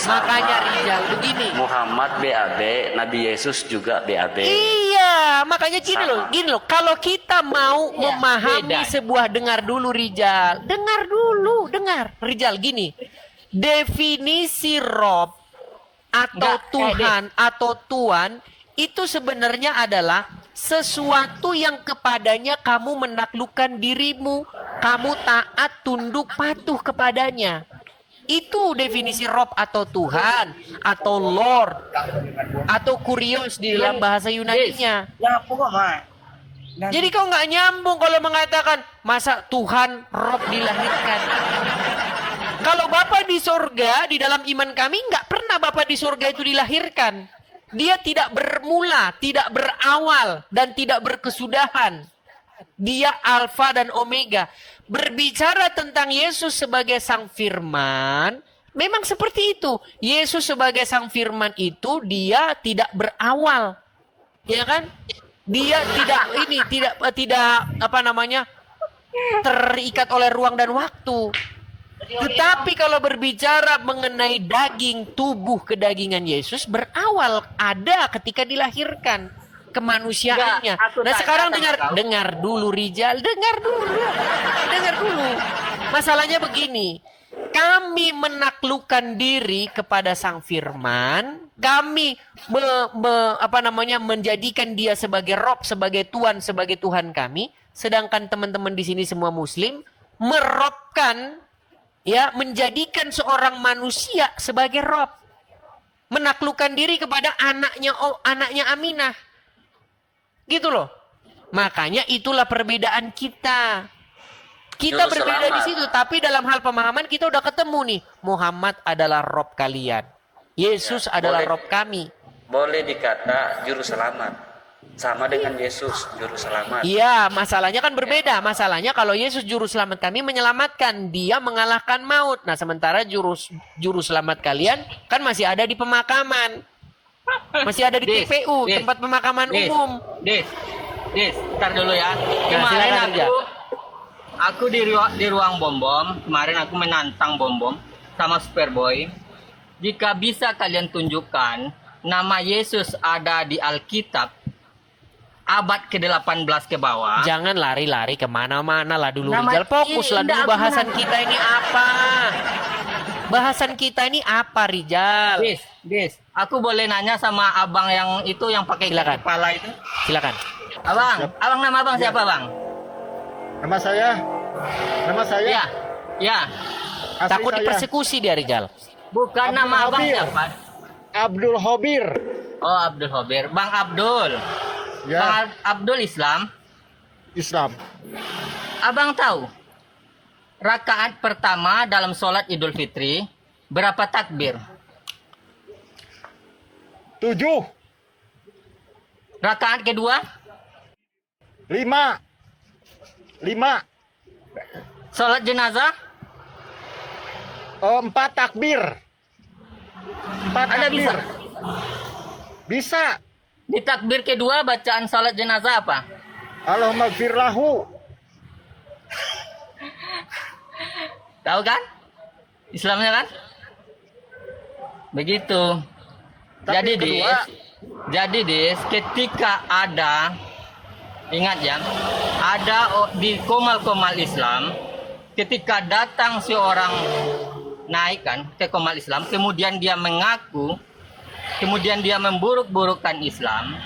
Makanya Rijal begini. Muhammad BAB, Nabi Yesus juga BAB. Iya, makanya gini loh. Kalau kita mau Iya, memahami beda. sebuah, dengar dulu Rijal. Dengar. Rijal gini. Definisi Rob atau Enggak, Tuhan atau Tuan itu sebenarnya adalah sesuatu yang kepadanya kamu menaklukkan dirimu, kamu taat, tunduk, patuh kepadanya. Itu definisi Rob atau Tuhan atau Lord atau Kurios di dalam bahasa Yunani-nya. Jadi kau nggak nyambung kalau mengatakan masa Tuhan Rob dilahirkan. Kalau Bapa di sorga, di dalam iman kami nggak pernah Bapa di sorga itu dilahirkan. Dia tidak bermula, tidak berawal, dan tidak berkesudahan. Dia Alfa dan Omega. Berbicara tentang Yesus sebagai Sang Firman, memang seperti itu. Yesus sebagai Sang Firman itu dia tidak berawal, ya kan? Dia tidak terikat oleh ruang dan waktu. Tetapi kalau berbicara mengenai daging, tubuh kedagingan Yesus berawal ada ketika dilahirkan kemanusiaannya. Enggak, aku Nah tanya sekarang sama kau. dengar dulu Rijal, dengar dulu. Masalahnya begini, kami menaklukkan diri kepada Sang Firman, kami menjadikan dia sebagai Rob, sebagai Tuhan, sebagai Tuhan kami, sedangkan teman-teman di sini semua Muslim merobkan, ya, menjadikan seorang manusia sebagai Rob, menaklukkan diri kepada anaknya Aminah, gitu loh. Makanya itulah perbedaan kita. Kita Juru berbeda di selamat. situ, tapi dalam hal pemahaman kita udah ketemu nih. Muhammad adalah Rob kalian. Yesus adalah boleh. Rob kami. Boleh dikata juru selamat. Sama dengan Yesus, juru selamat. Iya, masalahnya kan berbeda. Masalahnya kalau Yesus juru selamat kami menyelamatkan, dia mengalahkan maut. Nah, sementara juru selamat kalian kan masih ada di pemakaman. Masih ada di TPU, tempat pemakaman umum. Dis, ntar dulu ya. Nah, Kemarin silakan aja. aku di ruang bom-bom, kemarin aku menantang bom-bom sama Superboy. Jika bisa kalian tunjukkan nama Yesus ada di Alkitab, abad ke-18 ke bawah. Jangan lari-lari kemana-mana lah dulu, Nama- Rizal. Fokuslah Indah, dulu aku bahasan bilang. kita ini apa. Bahasan kita ini apa, Rizal? Dis, aku boleh nanya sama abang yang itu yang pakai Silakan. kepala itu? Silakan. Abang nama abang siapa, Bang? Nama saya Ya. Ya. asli Takut saya dipersekusi dia, Rizal. Bukan Abdul nama abang Hobir. siapa? Abdul Hobir. Oh, Abdul Hobir. Bang Abdul. Ya, Bang Abdul Islam. Islam. Abang tahu rakaat pertama dalam sholat Idul Fitri berapa takbir? 7, Rakaat kedua 5, sholat jenazah 4 takbir. 4 Anda takbir. bisa? Bisa. Di takbir kedua bacaan sholat jenazah apa? Allahumma gfir lahu. Tahu kan? Islamnya kan? Begitu. Tapi kedua- Jadi Dis, ketika ada, ingat ya, ada di komal-komal Islam, ketika datang seorang naik kan ke komal Islam, kemudian dia mengaku, kemudian dia memburuk-burukkan Islam,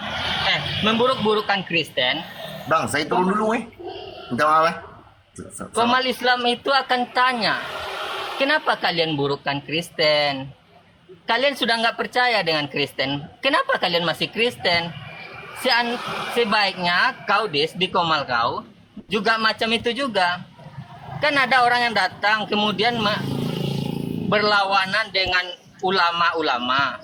memburuk-burukkan Kristen, Bang, saya turun dulu minta maaf komal Islam itu akan tanya, kenapa kalian burukkan Kristen? Kalian sudah nggak percaya dengan Kristen. Kenapa kalian masih Kristen? Sebaiknya kau Dis di komal kau juga macam itu juga. Kan ada orang yang datang kemudian berlawanan dengan ulama-ulama.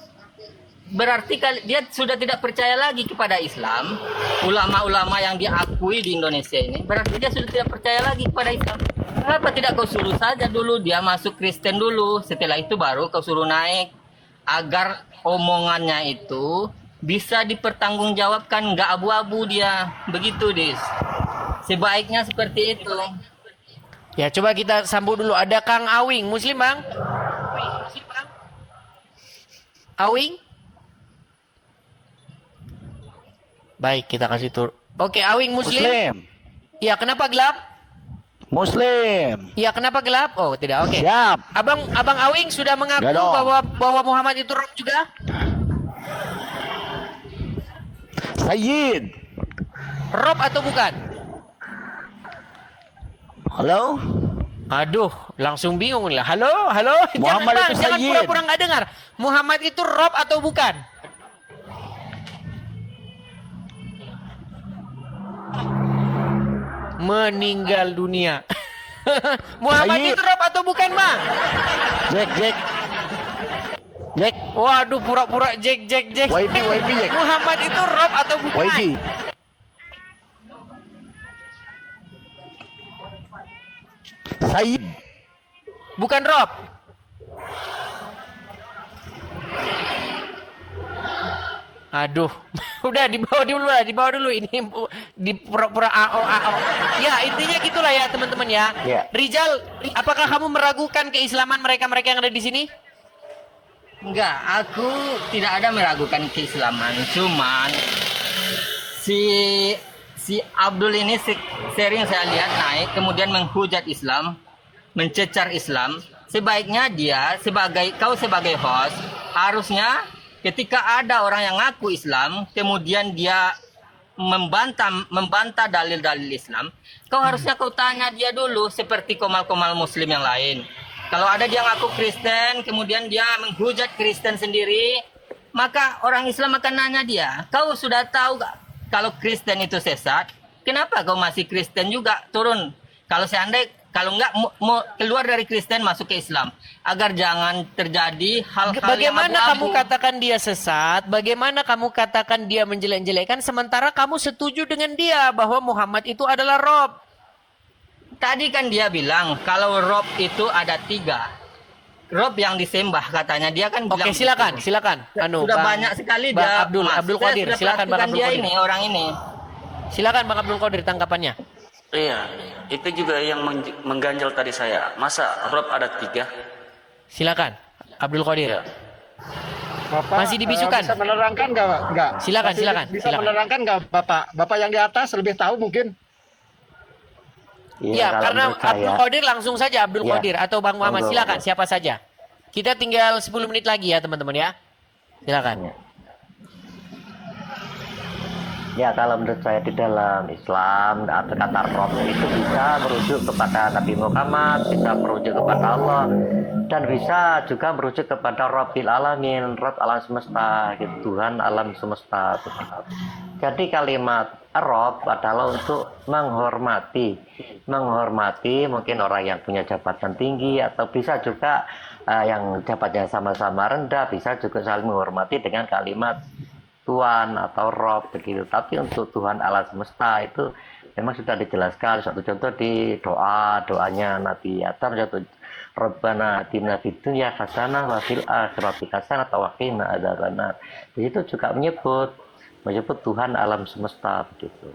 Berarti dia sudah tidak percaya lagi kepada Islam. Ulama-ulama yang diakui di Indonesia ini, berarti dia sudah tidak percaya lagi kepada Islam. Kenapa tidak kau suruh saja dulu dia masuk Kristen dulu, setelah itu baru kau suruh naik, agar omongannya itu bisa dipertanggungjawabkan, nggak abu-abu dia. Begitu, Dis. Sebaiknya seperti itu. Ya, coba kita sambut dulu. Ada Kang Awing, Muslim, Bang? Awing? Baik, kita kasih tur. Oke, Awing Muslim. Ya, kenapa gelap? Muslim. Ya, kenapa gelap? Oh, tidak. Oke. Siap. Abang Awing sudah mengaku Ya dong. bahwa Muhammad itu Rob juga? Sayyid. Rob atau bukan? Halo. Aduh, langsung bingung lah. Halo. Muhammad Jangan, itu Bang, jangan Sayyid. pura-pura nggak dengar. Muhammad itu Rob atau bukan? Meninggal dunia. Muhammad Sayyid. itu Rob atau bukan, Bang? Jack. Waduh, pura-pura Jack. YB, Jack. Muhammad itu Rob atau bukan? YB. Sayyid. Bukan Rob. Aduh, udah dibawa dulu ini di pura-pura AO. Ya, intinya gitulah ya, teman-teman ya. Ya. Rizal, apakah kamu meragukan keislaman mereka-mereka yang ada di sini? Enggak, aku tidak ada meragukan keislaman. Cuman si Abdul ini sering saya lihat naik kemudian menghujat Islam, mencecar Islam, sebaiknya kau sebagai host harusnya ketika ada orang yang ngaku Islam kemudian dia membantah dalil-dalil Islam, harusnya kau tanya dia dulu seperti komal-komal muslim yang lain. Kalau ada dia ngaku Kristen kemudian dia menghujat Kristen sendiri, maka orang Islam akan nanya dia, kau sudah tahu gak kalau Kristen itu sesat? Kenapa kau masih Kristen juga turun? Kalau enggak mau keluar dari Kristen masuk ke Islam, agar jangan terjadi hal-hal yang Bagaimana kamu abu-abu. katakan dia sesat? Bagaimana kamu katakan dia menjelek-jelekkan sementara kamu setuju dengan dia bahwa Muhammad itu adalah Rob? Tadi kan dia bilang kalau Rob itu ada 3. Rob yang disembah katanya, dia kan bilang Oke, silakan, gitu. silakan. Sudah banyak sekali Bang dia. Abdul Qadir, silakan Bang Abdul dia Qadir. ini orang ini. Silakan Bang Abdul Qadir tanggapannya. Iya, itu juga yang mengganjal tadi saya. Masa Rob ada 3? Silakan Abdul Qadir. Bapak Masih dibisukan? bisa menerangkan nggak? Silakan, Masih silakan, Bisa silakan. menerangkan nggak Bapak? Bapak yang di atas lebih tahu mungkin. Iya, kalau karena menurut saya- Abdul Qadir langsung saja Abdul Iya. Qadir atau Bang Muhammad, Monggo, silakan monggo. siapa saja. Kita tinggal 10 menit lagi ya teman-teman ya. Silakan. Ya, kalau menurut saya di dalam Islam atau kata Rob itu bisa merujuk kepada Nabi Muhammad, bisa merujuk kepada Allah, dan bisa juga merujuk kepada Rabbil Alamin, Rob alam semesta, gitu, Tuhan alam semesta. Jadi kalimat Rob adalah untuk menghormati mungkin orang yang punya jabatan tinggi, atau bisa juga yang jabatannya sama-sama rendah, bisa juga saling menghormati dengan kalimat Tuhan atau Rob begitu. Tapi untuk Tuhan alam semesta itu memang sudah dijelaskan. Satu contoh di doanya Nabi Adam, satu Rabbana atina fid dunya hasanah wa fil akhirati hasanah wa qina adzabannar. Di situ juga menyebut Tuhan alam semesta begitu.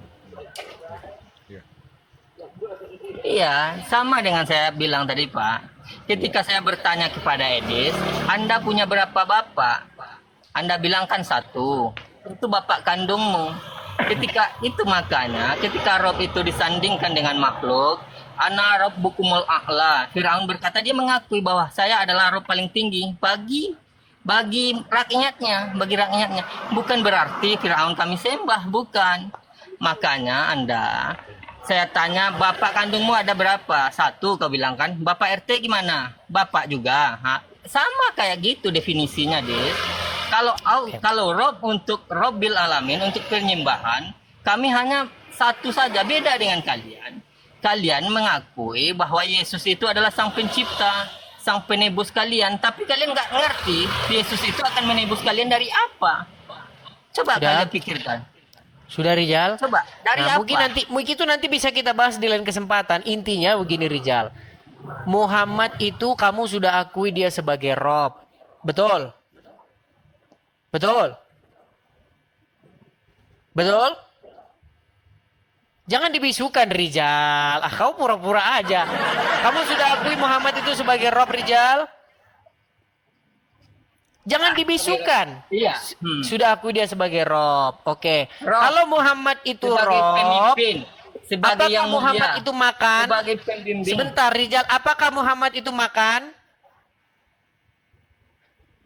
Iya, sama dengan saya bilang tadi Pak. Ketika saya bertanya kepada Edis, Anda punya berapa bapak? Anda bilang kan 1. Itu bapak kandungmu. Ketika itu makanya, ketika Rob itu disandingkan dengan makhluk, Ana Rabbukumul A'la. Firaun berkata, dia mengakui bahwa saya adalah Rob paling tinggi bagi rakyatnya. Bukan berarti Firaun kami sembah, bukan. Makanya saya tanya, bapak kandungmu ada berapa? 1 kau bilang kan. Bapak RT gimana? Bapak juga. Sama kayak gitu definisinya, Des. Kalau Rob untuk Robbil Alamin, untuk penyembahan, kami hanya 1 saja, beda dengan kalian. Kalian mengakui bahwa Yesus itu adalah sang pencipta, sang penebus kalian, tapi kalian nggak ngerti Yesus itu akan menebus kalian dari apa. Coba kalian pikirkan. Sudah Rijal? Coba, dari Nah, apa? mungkin itu nanti bisa kita bahas di lain kesempatan. Intinya begini Rijal. Muhammad itu kamu sudah akui dia sebagai Rob. Betul? Betul? Betul? Jangan dibisukan Rijal. Kau pura-pura aja. Kamu sudah akui Muhammad itu sebagai Rob Rijal? Jangan dibisukan. Iya. Sudah akui dia sebagai Rob. Oke. Rob. Kalau Muhammad itu Sebagai Rob, pemimpin, sebagai apakah yang Muhammad mulia, itu makan? sebagai pembimbing. Sebentar Rijal, apakah Muhammad itu makan?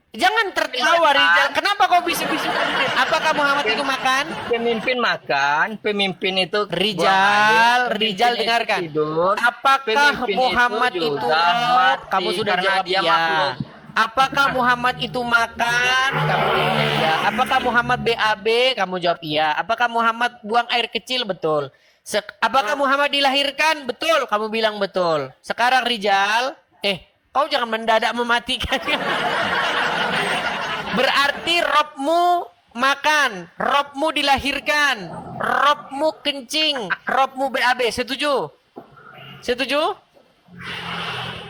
Jangan tertawa Rijal. Kenapa kau bisu-bisukan? Apakah Muhammad itu makan? Pemimpin makan, pemimpin itu Rijal, buang air, Rijal pemimpin itu dengarkan. tidur, Apakah pemimpin Muhammad itu itu juga Rob? mati Kamu sudah karena jawab dia ya. makhluk. Apakah Muhammad itu makan? Kamu jawab iya. Apakah Muhammad BAB? Kamu jawab iya. Apakah Muhammad buang air kecil? Betul. Apakah Muhammad dilahirkan? Betul. Kamu bilang betul. Sekarang Rijal, kau jangan mendadak mematikan. Berarti Robmu makan, Robmu dilahirkan, Robmu kencing, Robmu BAB. Setuju? Setuju?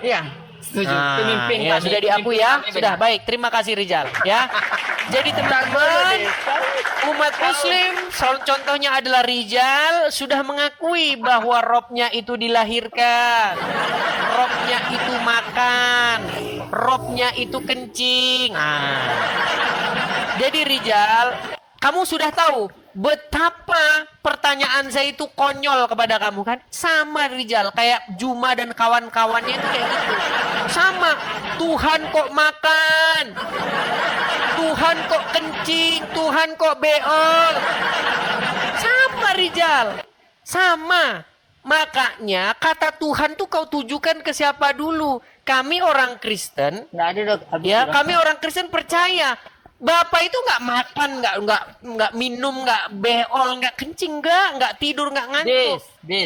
Iya. Setuju. Nah, Pemimpin ya, kami, sudah diakui ya. pemimpin Sudah kami. baik. Terima kasih Rijal. Ya. Jadi teman-teman, umat Muslim, contohnya adalah Rijal sudah mengakui bahwa Robnya itu dilahirkan, Robnya itu makan, Robnya itu kencing. Jadi Rijal, Kamu sudah tahu betapa pertanyaan saya itu konyol kepada kamu kan? Sama Rijal, kayak Juma dan kawan-kawannya itu kayak gitu. Sama, Tuhan kok makan, Tuhan kok kencing, Tuhan kok beol. Sama Rijal, sama. Makanya kata Tuhan tuh kau tujukan ke siapa dulu? Kami orang Kristen, Nggak ada dok. ya kami orang Kristen percaya Bapak itu nggak makan, nggak minum, nggak beol, nggak kencing, nggak tidur, nggak ngantuk.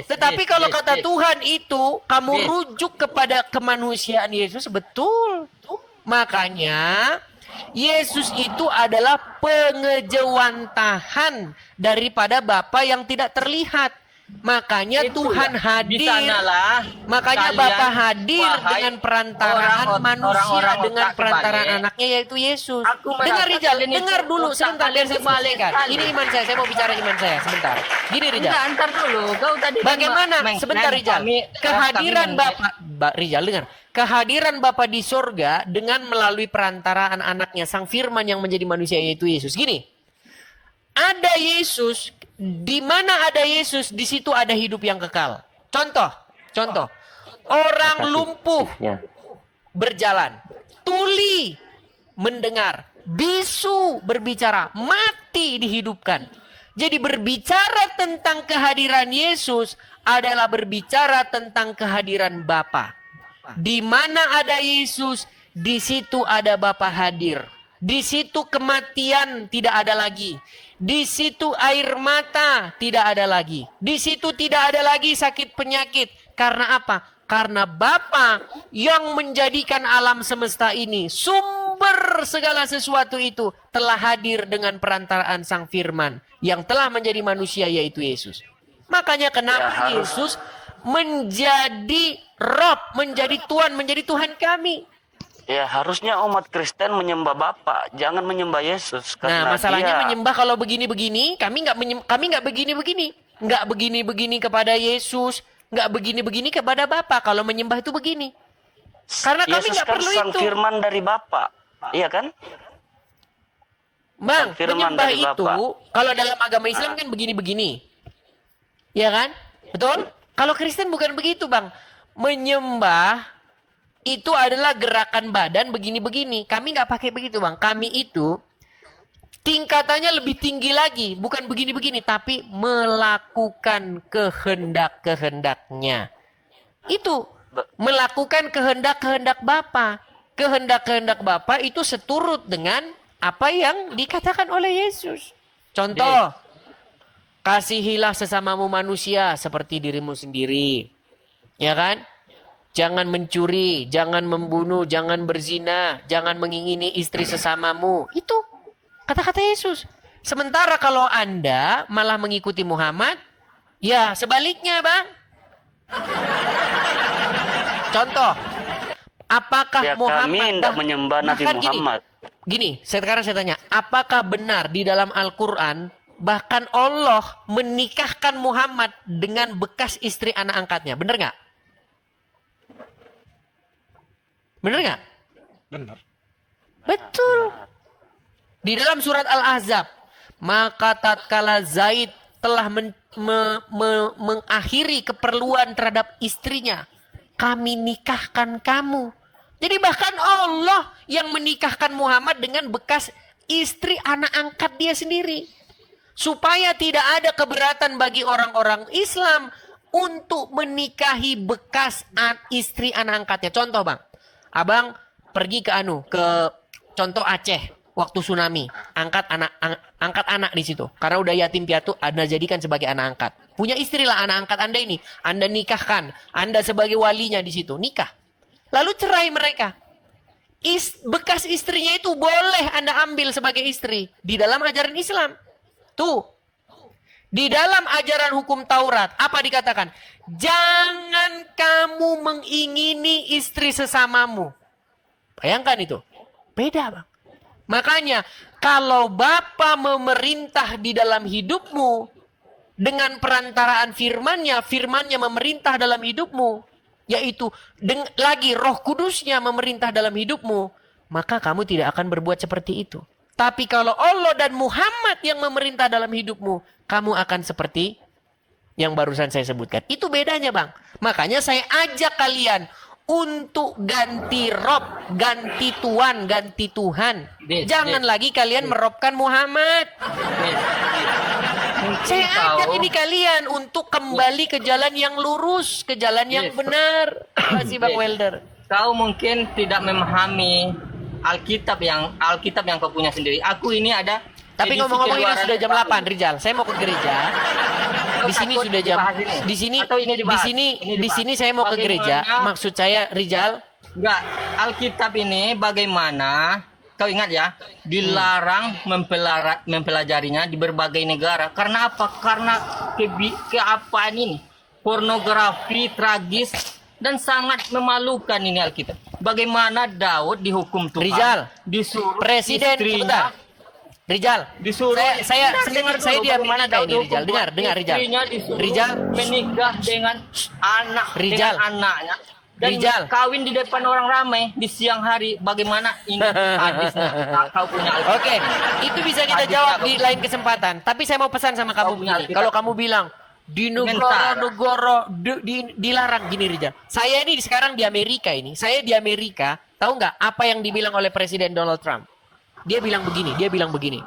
Tetapi kalau kata Tuhan itu kamu rujuk kepada kemanusiaan Yesus, betul. Makanya Yesus itu adalah pengejawantahan daripada Bapa yang tidak terlihat. Makanya Itulah, Tuhan hadir. di sanalah Makanya kalian, Bapa hadir wahai dengan perantaraan manusia, orang-orang dengan otak perantaraan kebalik. anaknya yaitu Yesus. Aku Dengar merasa Rijal, kalian itu dengar dulu otak sebentar biar kalian saya kebalik selesaikan. sekali. Ini iman saya mau bicara iman saya sebentar. Gini Rijal. Enggak, antar dulu. Kau tadi Bagaimana? Sebentar Rijal. Kehadiran Bapak Bapak Rijal dengar. Kehadiran Bapa di sorga dengan melalui perantaraan anaknya Sang Firman yang menjadi manusia yaitu Yesus. Gini. Ada Yesus, di mana ada Yesus, di situ ada hidup yang kekal. Contoh. Orang lumpuh berjalan, tuli mendengar, bisu berbicara, mati dihidupkan. Jadi berbicara tentang kehadiran Yesus adalah berbicara tentang kehadiran Bapa. Di mana ada Yesus, di situ ada Bapa hadir. Di situ kematian tidak ada lagi. Di situ air mata tidak ada lagi. Di situ tidak ada lagi sakit penyakit. Karena apa? Karena Bapa yang menjadikan alam semesta ini, sumber segala sesuatu itu telah hadir dengan perantaraan Sang Firman yang telah menjadi manusia yaitu Yesus. Makanya kenapa Yesus menjadi Rob, menjadi Tuhan, menjadi Tuhan kami. Ya harusnya umat Kristen menyembah Bapa, jangan menyembah Yesus. Nah masalahnya menyembah kalau begini-begini, kami nggak begini-begini, nggak begini-begini kepada Yesus, nggak begini-begini kepada Bapa. Kalau menyembah itu begini, karena kami Yesus nggak kan perlu sang itu. Firman dari Bapa, iya kan? Bang, Firman menyembah dari itu Bapa. kalau dalam agama Islam kan begini-begini, ya kan? Betul? Kalau Kristen bukan begitu, Bang. Menyembah itu adalah gerakan badan begini-begini. Kami nggak pakai begitu, Bang. Kami itu tingkatannya lebih tinggi lagi. Bukan begini-begini, tapi melakukan kehendak-kehendaknya. Itu melakukan kehendak-kehendak Bapa. Kehendak-kehendak Bapa itu seturut dengan apa yang dikatakan oleh Yesus. Contoh, kasihilah sesamamu manusia seperti dirimu sendiri. Ya kan? Jangan mencuri, jangan membunuh, jangan berzina, jangan mengingini istri sesamamu. Itu kata-kata Yesus. Sementara kalau Anda malah mengikuti Muhammad, ya sebaliknya, Bang. Contoh, apakah Ya Muhammad kami tidak menyembah Nabi bahkan Muhammad. Gini, sekarang saya tanya, apakah benar di dalam Al-Quran bahkan Allah menikahkan Muhammad dengan bekas istri anak angkatnya? Benar nggak? Benar nggak? Benar. Betul. Di dalam surat Al-Ahzab, maka tatkala Zaid telah mengakhiri keperluan terhadap istrinya, kami nikahkan kamu. Jadi bahkan Allah yang menikahkan Muhammad dengan bekas istri anak angkat dia sendiri. Supaya tidak ada keberatan bagi orang-orang Islam untuk menikahi bekas istri anak angkatnya. Contoh, Bang. Abang pergi ke contoh Aceh waktu tsunami, angkat anak di situ. Karena udah yatim piatu, Anda jadikan sebagai anak angkat. Punya istri lah anak angkat Anda ini, Anda nikahkan, Anda sebagai walinya di situ, nikah. Lalu cerai mereka. Bekas istrinya itu boleh Anda ambil sebagai istri di dalam ajaran Islam. Tuh. Di dalam ajaran hukum Taurat, apa dikatakan? Jangan kamu mengingini istri sesamamu. Bayangkan itu. Beda, Bang. Makanya, kalau Bapa memerintah di dalam hidupmu, dengan perantaraan firman-Nya, firman-Nya memerintah dalam hidupmu, yaitu lagi Roh Kudus-Nya memerintah dalam hidupmu, maka kamu tidak akan berbuat seperti itu. Tapi kalau Allah dan Muhammad yang memerintah dalam hidupmu, kamu akan seperti yang barusan saya sebutkan. Itu bedanya, Bang. Makanya saya ajak kalian untuk ganti Rob, ganti Tuan, ganti Tuhan. Jangan lagi kalian merobkan Muhammad. Saya ajak ini kalian untuk kembali ke jalan yang lurus, ke jalan yang benar. Terima kasih, Bang Welder. Kau mungkin tidak memahami Alkitab yang kau punya sendiri. Aku ini ada. Tapi ngomong-ngomong ini sudah jam 8, Rizal. Saya mau ke gereja. Di sini sudah jam. Di sini saya mau ke gereja. Maksud saya, Rizal. Enggak, Alkitab ini bagaimana? Kau ingat ya, dilarang mempelajarinya di berbagai negara. Karena apa? Karena keapaan ini, pornografi tragis dan sangat memalukan ini Alkitab. Bagaimana Daud dihukum Tuhan? Rizal, disuruh presiden istrinya, Rizal, disuruh saya di Amerika ini, Rizal. Dengar, Rizal. Rizal menikah dengan anak, Rizal. dengan anaknya. Dan Rizal, kawin di depan orang ramai di siang hari. Bagaimana ini hadisnya? Kau punya Alkitab. Oke, itu bisa kita jawab di lain kesempatan. Tapi saya mau pesan sama kamu begini. Kalau kamu bilang di negara-negara dilarang gini, Rizal. Saya ini sekarang di Amerika ini. Saya di Amerika, tahu nggak apa yang dibilang oleh Presiden Donald Trump? Dia bilang begini.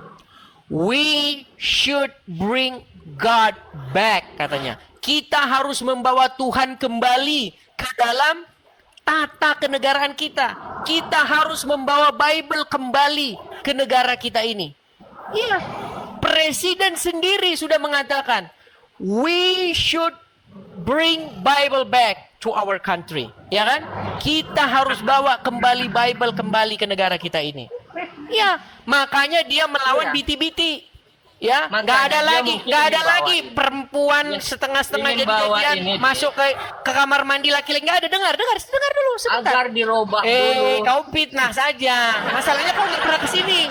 We should bring God back, katanya. Kita harus membawa Tuhan kembali ke dalam tata kenegaraan kita. Kita harus membawa Bible kembali ke negara kita ini. Iya, Presiden sendiri sudah mengatakan, we should bring Bible back to our country. Ya kan? Kita harus bawa kembali Bible kembali ke negara kita ini. Ya, makanya dia melawan biti-biti. Ya, nggak ada lagi perempuan setengah-setengah jadi-jadian masuk ke kamar mandi laki-laki. Nggak ada. Dengar dulu sebentar. Agar dirubah dulu. Kau fitnah saja. Masalahnya kau nggak pernah kesini.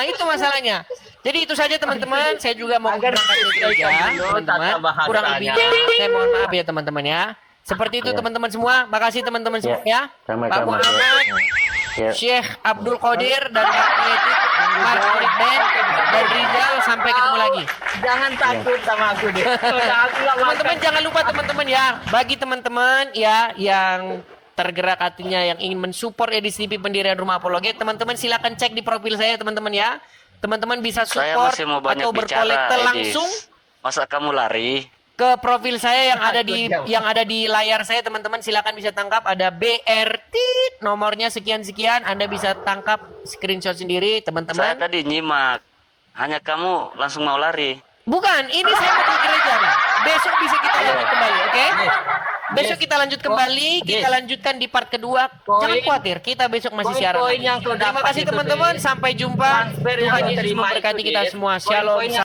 Itu masalahnya. Jadi itu saja teman-teman. Saya juga mau berangkat ke gereja, teman-teman. Kurang lebih saya mohon maaf ya teman-teman ya. Seperti itu teman-teman semua. Makasih teman-teman semua ya. Pak Muhammad, Syekh Abdul Qadir dan Pak Kritik, Mark Ribben dan Rizal, sampai ketemu lagi. Jangan takut sama aku deh. Teman-teman jangan lupa teman-teman ya. Bagi teman-teman ya yang tergerak hatinya yang ingin mensupport Edisi TV Pendirian Rumah Apologet, teman-teman silakan cek di profil saya teman-teman ya. Teman-teman bisa support atau berkolekte langsung. Masa kamu lari? Ke profil saya yang ada di layar saya, teman-teman silakan bisa tangkap, ada BRT nomornya sekian-sekian, Anda bisa tangkap screenshot sendiri teman-teman. Saya tadi nyimak, hanya kamu langsung mau lari. Bukan, ini saya mau ke gereja Pak. Besok bisa kita lanjut kembali, oke? Besok kita lanjut kembali, kita lanjutkan di part kedua. Jangan khawatir, kita besok masih siaran. Terima kasih teman-teman, sampai jumpa. Tuhan Yesus memberkati kita semua. Shalom.